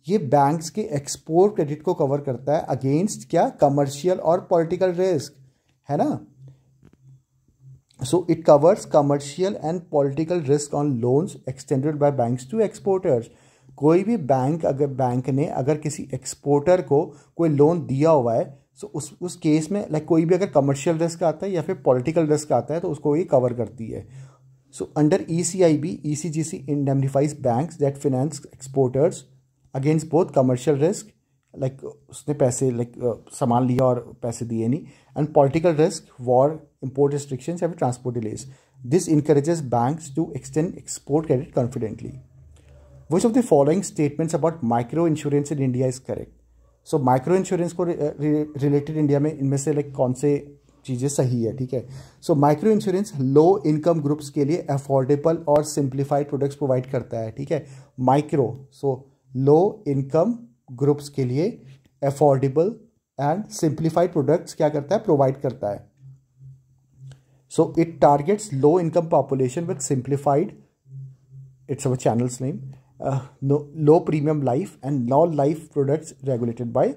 ये बैंक्स के एक्सपोर्ट क्रेडिट को कवर करता है अगेंस्ट क्या? कमर्शियल और पॉलिटिकल रिस्क, है ना। So it covers commercial and political risk on loans extended by banks to exporters. कोई भी बैंक ने अगर किसी एक्सपोर्टर को कोई लोन दिया हुआ है, सो उस केस में लाइक कोई भी अगर कमर्शियल रिस्क आता है या फिर पॉलिटिकल रिस्क आता है तो उसको ये कवर करती है। So under ECIB, ECGC indemnifies banks that finance exporters against both commercial risk, like उसने पैसे लाइक सामान लिया और पैसे दिए नहीं, and political risk, war, import restrictions या फिर transport delays. This encourages banks to extend export credit confidently. Which of the following statements about micro insurance in India is correct? So micro insurance को related India में इनमें से like कौन से चीज़ें सही है, ठीक है। सो माइक्रो इंश्योरेंस लो इनकम ग्रुप्स के लिए अफोर्डेबल और सिंप्लीफाइड प्रोडक्ट्स प्रोवाइड करता है, ठीक है। माइक्रो, सो लो इनकम ग्रुप्स के लिए अफोर्डेबल एंड सिंप्लीफाइड प्रोडक्ट्स क्या करता है? प्रोवाइड करता है। So it targets low income population with simplified, its our channels name, low premium life and non life products regulated by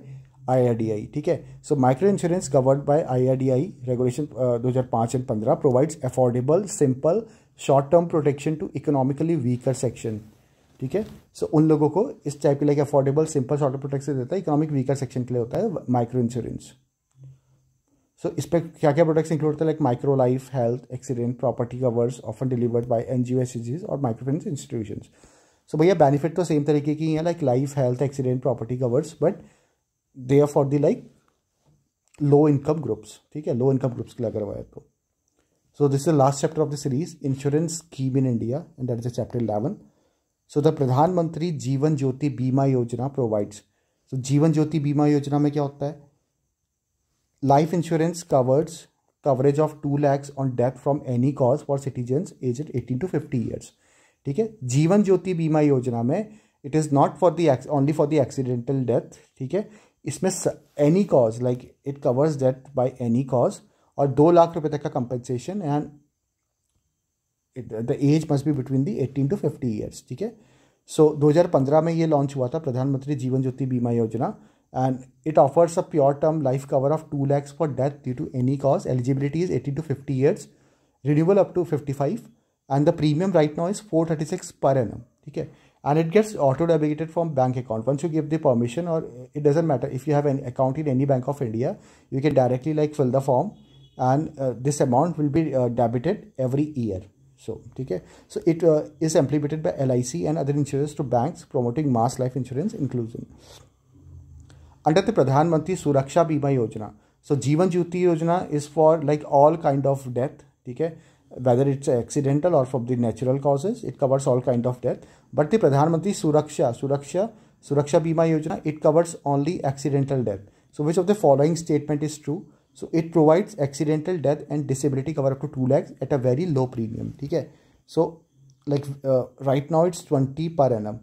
IRDAI, ठीक है। So micro insurance covered by IRDAI regulation 2005 and 15 provides affordable, simple, short term protection to economically weaker section, ठीक है। So उन लोगों को इस type के like affordable, simple, short term protection देता है, इकोनॉमिक वीकर सेक्शन के लिए होता है माइक्रो इंश्योरेंस। सो इस पर क्या क्या प्रोडक्ट्स इंक्लूड होते हैं, like micro life, health, accident, property covers often delivered by NGO, एसएचजीज और माइक्रो फाइनेंस इंस्टीट्यूशंस। सो भैया बेनिफिट तो सेम तरीके की हैं, like life, health, accident, property covers, but they are for the like low income groups, ठीक है, low income groups के लिए करवाया तो। So this is the last chapter of the series, insurance scheme in India, and that is chapter 11। So the Pradhan Mantri Jeevan Jyoti Bima योजना provides. सो जीवन ज्योति बीमा योजना में क्या होता है, life insurance coverage of 2 lakhs on death from any cause for citizens age 18 to 50 years, ठीक है। जीवन ज्योति बीमा योजना में it is not for the only for the accidental death, ठीक है। इसमें any cause, like it covers death by any cause, और 2 लाख रुपए तक का compensation, and the age must be between the 18 to 50 years, ठीक है। सो 2015 में ये लॉन्च हुआ था प्रधानमंत्री जीवन ज्योति बीमा योजना, and it offers a pure term life cover of 2 lakhs for death due to any cause. Eligibility is 18 to 50 years, renewable up to 55, and the premium right now is 436 per annum, ठीक है। And it gets auto debited from bank account once you give the permission, or it doesn't matter if you have an account in any bank of India, you can directly like fill the form, and this amount will be debited every year. So, ठीक है, so it is implemented by LIC and other insurers to banks, promoting mass life insurance inclusion. Under the Pradhan Mantri Suraksha Bima Yojana, so Jeevan Jyoti Yojana is for like all kind of death, ठीक है, whether it's accidental or from the natural causes, it covers all kind of death. But the Pradhan Mantri Suraksha Bima Yojana, it covers only accidental death. So which of the following statement is true? So it provides accidental death and disability cover up to 2 lakhs at a very low premium, ठीक है। So like right now it's 20 per annum.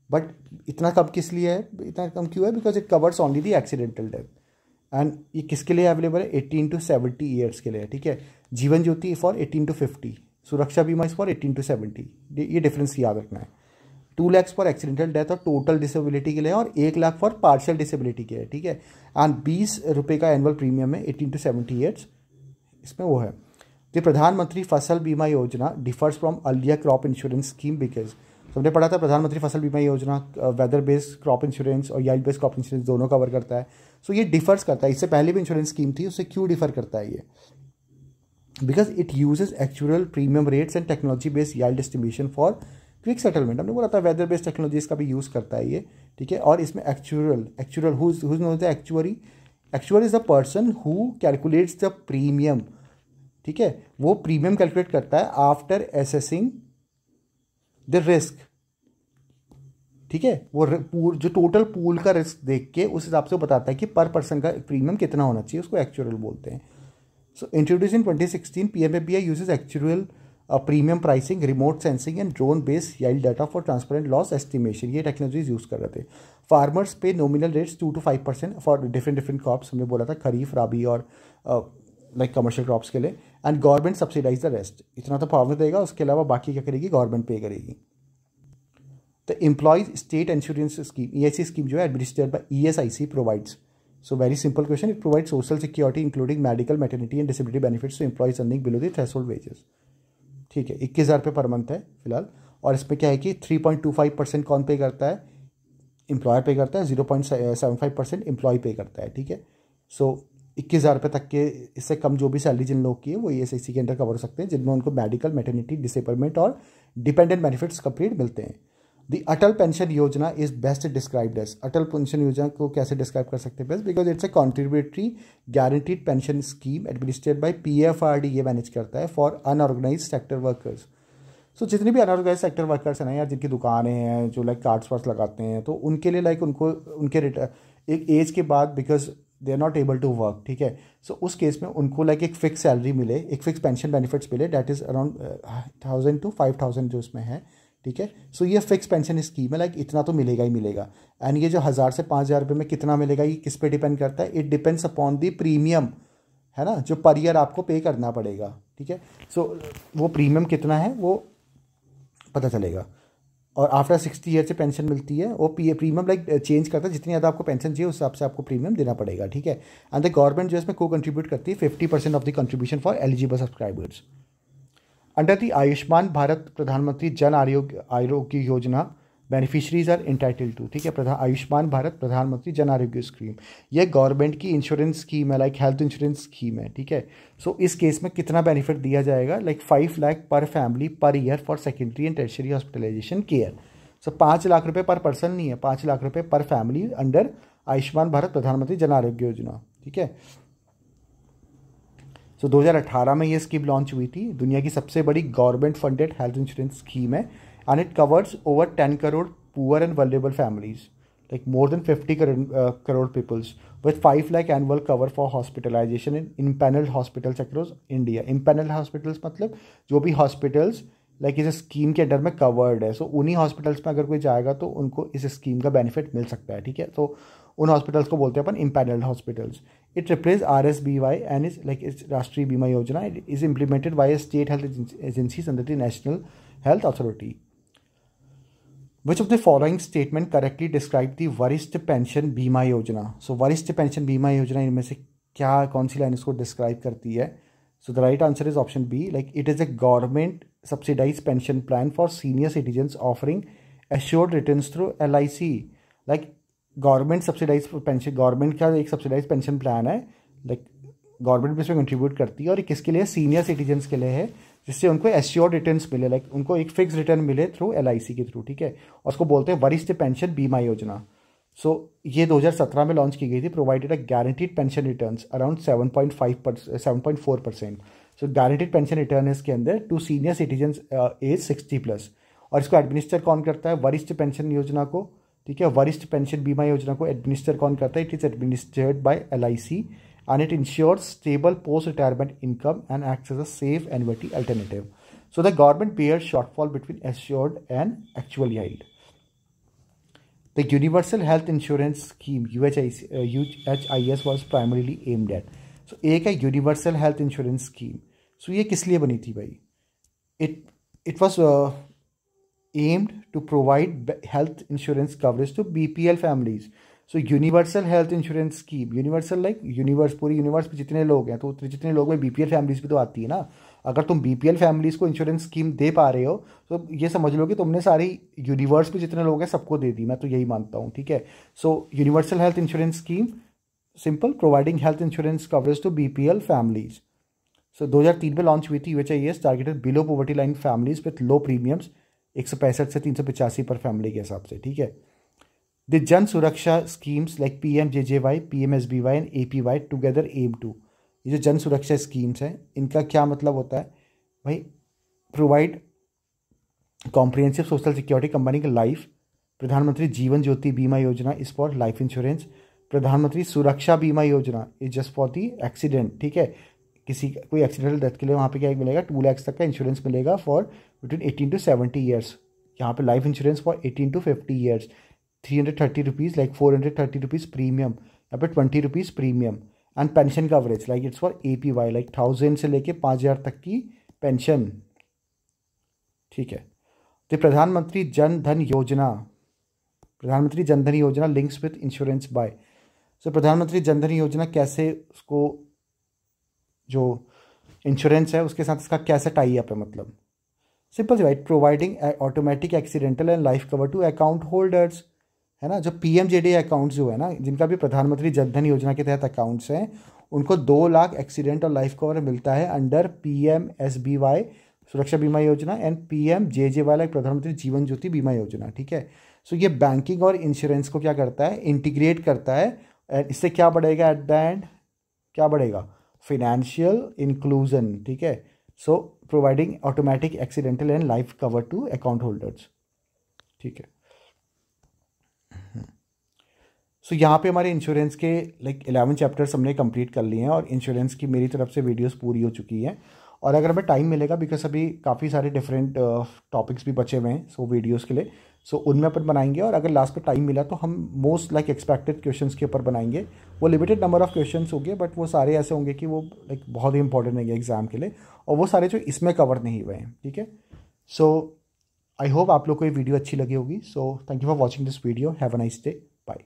But इतना कम किस लिए है, इतना कम क्यों है, because it covers only the accidental death, and ये किसके लिए अवेलेबल है, 18 to 70 ईयर्स के लिए, ठीक है। जीवन ज्योति फॉर 18 to 50, सुरक्षा बीमा इज फॉर 18 to 70, ये डिफरेंस याद रखना है। 2 lakhs फॉर एक्सीडेंटल डेथ और टोटल डिसेबिलिटी के लिए, और 1 लाख फॉर पार्शियल डिसेबिलिटी के लिए, ठीक है। एंड 20 रुपये का एनुअल प्रीमियम है 18 to 70 ईयर्स, इसमें वो है। द प्रधानमंत्री फसल बीमा योजना differs from earlier crop insurance scheme because, हमने पढ़ा था प्रधानमंत्री फसल बीमा योजना वेदर बेस्ड क्रॉप इंश्योरेंस और याइल्ड बेस्ड क्रॉप इंश्योरेंस दोनों कवर करता है। सो ये डिफर्स करता है, इससे पहले भी इंश्योरेंस स्कीम थी, उससे क्यों डिफर करता है ये, because it uses actual premium rates and technology based yield estimation for quick settlement. हमने बोला था वेदर बेस्ड टेक्नोलॉजीज का भी यूज़ करता है ये, ठीक है। और इसमें actual who's knows the actual is the person who calculates the premium, ठीक है। वो प्रीमियम कैलकुलेट करता है आफ्टर एसेसिंग द रिस्क, ठीक है। वो जो टोटल पूल का रिस्क देख के उस हिसाब से वो बताता है कि पर पर्सन का प्रीमियम कितना होना चाहिए, उसको एक्चुअल बोलते हैं। So introduce in 2016, PMFBY uses actual premium pricing, remote sensing and drone based yield data for transparent loss estimation, ये टेक्नोलॉजीज यूज़ कर रहे थे। Farmers pay nominal rates 2 to 5% for different crops, हमने बोला था खरीफ, राबी और लाइक कमर्शियल क्रॉप्स के लिए, and government subsidise the rest. इतना तो फार्मर देगा, उसके अलावा बाकी क्या करेगी, गवर्नमेंट पे करेगी। The employees state insurance scheme, ESI scheme जो है administered by ESIC provides, so very simple question, it provide social security including medical, maternity and disability benefits to employees earning below the threshold wages, ठीक है। 21,000 रुपये per month है फिलहाल, और इसमें क्या है कि 3.25% कौन पे करता है, एम्प्लॉयर पे करता है, 0.75% एम्प्लॉय पे करता है, ठीक है। सो 21,000 रुपये तक के, इससे कम जो भी सैलरी जिन लोग की है वो ESIC के अंडर कवर हो सकते हैं, जिनमें उनको मेडिकल, मैटरनिटी, डिसेबलमेंट और डिपेंडेंट बेनिफिट्स कंप्लीट मिलते हैं। The Atal pension Yojana is best described as, Atal pension Yojana को कैसे डिस्क्राइब कर सकते हैं best, because it's a contributory guaranteed pension scheme administered by PFRD, ये मैनेज करता है for unorganised sector workers. So जितने भी अनऑर्गेनाइज सेक्टर वर्कर्स हैं ना यार, जिनकी दुकानें हैं, जो लाइक कार्ड्स वार्ड्स लगाते हैं, तो उनके लिए लाइक उनको उनके एक एज के बाद, because they are not able to work, ठीक है। सो उस केस में उनको लाइक एक फिक्स सैलरी मिले, एक फिक्स पेंशन बेनिफिट्स मिले, दैट इज अराउंड 1,000 to 5,000 जो इसमें है, ठीक है। सो ये फिक्स पेंशन स्कीम है, लाइक इतना तो मिलेगा ही मिलेगा। एंड ये जो 1,000 से 5,000 रुपये में कितना मिलेगा, ये किस पे डिपेंड करता है, it depends upon the premium, है ना, जो पर ईयर आपको पे करना पड़ेगा, ठीक है। सो वो प्रीमियम कितना है वो पता चलेगा, और आफ्टर 60 ईयर से पेंशन मिलती है, वो प्रीमियम लाइक चेंज करता है, जितनी ज़्यादा आपको पेंशन चाहिए उस हिसाब से आपको प्रीमियम देना पड़ेगा, ठीक है। एंड द गवर्नमेंट जो है इसमें को कंट्रीब्यूट करती है 50% of the contribution for eligible subscribers. Under the Ayushman Bharat प्रधानमंत्री Jan Arogya Yojana, beneficiaries are entitled to, ठीक है। आयुष्मान भारत प्रधानमंत्री जन आरोग्य स्कीम, ये गवर्नमेंट की इंश्योरेंस स्कीम है, लाइक हेल्थ इंश्योरेंस स्कीम है, ठीक है। सो इस केस में कितना बेनिफिट दिया जाएगा, like 5 lakh per family per year for secondary and tertiary hospitalisation care. So 5 lakh rupaye per person नहीं है, 5 लाख रुपए पर फैमिली अंडर आयुष्मान भारत प्रधानमंत्री जन आरोग्य योजना, ठीक है। सो 2018 में ये स्कीम लॉन्च हुई थी, दुनिया की सबसे बड़ी government funded health insurance scheme है and it covers over 10 crore poor and vulnerable families, like more than 50 crore peoples with 5 lakh annual cover for hospitalisation in empanelled hospitals across India. Empanelled hospitals मतलब जो भी हॉस्पिटल्स लाइक इस scheme के under में covered है, so उन्हीं hospitals में अगर कोई जाएगा तो उनको इस स्कीम का बेनिफिट मिल सकता है, ठीक है। तो उन हॉस्पिटल्स को बोलते हैं अपन empanelled hospitals. It replace RSBY and is like इस Rashtriya Bima Yojana, it is implemented by state health agencies under the National Health Authority. Which of the following statement correctly describe the Varishtha Pension Bima Yojana. सो वरिष्ठ पेंशन बीमा योजना इनमें से क्या, कौन सी लाइन इसको describe करती है? So the right answer is option B, like it is a government subsidized pension plan for senior citizens offering assured returns through LIC। like government subsidise pension, government का एक सब्सिडाइज पेंशन प्लान है, like government भी इसमें contribute करती है और ये किसके लिए? सीनियर सिटीजन्स के लिए है, जिससे उनको एश्योर्ड रिटर्न्स मिले, लाइक उनको एक फिक्स रिटर्न मिले थ्रू LIC के थ्रू, ठीक है। और उसको बोलते हैं वरिष्ठ पेंशन बीमा योजना। सो ये 2017 में लॉन्च की गई थी, provided a guaranteed pension returns around 7.4%। So guaranteed pension return है इसके अंदर टू सीनियर सिटीजन एज 60+। और इसको एडमिनिस्टर कौन करता है? वरिष्ठ पेंशन योजना को, ठीक है, वरिष्ठ पेंशन बीमा योजना को एडमिनिस्टर कौन करता है? It is administered by LIC and it insures stable post retirement income and acts as a safe annuity alternative. So the government bears shortfall between assured and actual yield. The Universal Health Insurance Scheme UHIS was primarily aimed at। So एक है Universal Health Insurance Scheme। So ये किस लिए बनी थी भाई? It was aimed to provide health insurance coverage to BPL families। So Universal Health Insurance Scheme, Universal like universe, पूरी universe में जितने लोग हैं तो जितने लोग में BPL फैमिलीज भी तो आती है ना। अगर तुम BPL फैमिलीज को इंश्योरेंस स्कीम दे पा रहे हो तो ये समझ लो कि तुमने सारी यूनिवर्स में जितने लोग हैं सबको दे दी, मैं तो यही मानता हूँ, ठीक है। So universal health insurance scheme, simple, providing health insurance coverage to BPL families. So 2003 में लॉन्च हुई थी। UHIS targeted below poverty line families with low premiums, 165 से 385 पर फैमिली के हिसाब से, ठीक है। The Jan Suraksha schemes like PMJJY, PMSBY and APY together aim to, ये जो जन सुरक्षा स्कीम्स हैं इनका क्या मतलब होता है भाई? Provide comprehensive social security combining life. प्रधानमंत्री जीवन ज्योति बीमा योजना इज फॉर लाइफ इंश्योरेंस। प्रधानमंत्री सुरक्षा बीमा योजना is just for the accident, ठीक है। किसी कोई एक्सीडेंटल डेथ के लिए वहाँ पे क्या मिलेगा? 2 लाख तक का इंश्योरेंस मिलेगा फॉर बिटवीन 18 to 70 ईयर्स। यहाँ पे life insurance for 18 to 50 years, 330 rupees, like 430 rupees premium, यहाँ पे 20 rupees premium. And pension coverage like it's for APY, like 1000 से लेके 5000 तक की पेंशन, ठीक है। तो प्रधानमंत्री जन धन योजना, प्रधानमंत्री जन धन योजना लिंक्स विथ इंश्योरेंस बाय। सो प्रधानमंत्री जन धन योजना कैसे, उसको जो इंश्योरेंस है उसके साथ इसका कैसे टाई अप है? मतलब सिंपल सी right, providing automatic accidental and life cover to account holders, है ना। जो PMJD अकाउंट्स जो है ना, जिनका भी प्रधानमंत्री जन धन योजना के तहत अकाउंट्स हैं, उनको 2 लाख एक्सीडेंट और लाइफ कवर मिलता है अंडर PMSBY सुरक्षा बीमा योजना एंड PMJJY लाइक प्रधानमंत्री जीवन ज्योति बीमा योजना, ठीक है। सो ये बैंकिंग और इंश्योरेंस को क्या करता है? इंटीग्रेट करता है। इससे क्या बढ़ेगा एट द एंड? क्या बढ़ेगा? फाइनेंशियल इंक्लूजन, ठीक है। So providing automatic accidental and life cover to account holders, ठीक है। सो यहाँ पे हमारे इंश्योरेंस के लाइक 11 चैप्टर्स हमने कंप्लीट कर लिए हैं और इंश्योरेंस की मेरी तरफ से वीडियोस पूरी हो चुकी हैं। और अगर हमें टाइम मिलेगा, बिकॉज अभी काफ़ी सारे डिफरेंट टॉपिक्स भी बचे हुए हैं सो वीडियोस के लिए, सो उनमें अपन बनाएंगे। और अगर लास्ट में टाइम मिला तो हम मोस्ट लाइक एक्सपेक्टेड क्वेश्चंस के ऊपर बनाएंगे। वो लिमिटेड नंबर ऑफ क्वेश्चंस होंगे, बट वो सारे ऐसे होंगे कि वो लाइक बहुत ही इंपॉर्टेंट होंगे एग्जाम के लिए, और वो सारे जो इसमें कवर नहीं हुए हैं, ठीक है। सो आई होप आप लोग को ये वीडियो अच्छी लगी होगी। So thank you for watching this video. Have a nice day. Bye.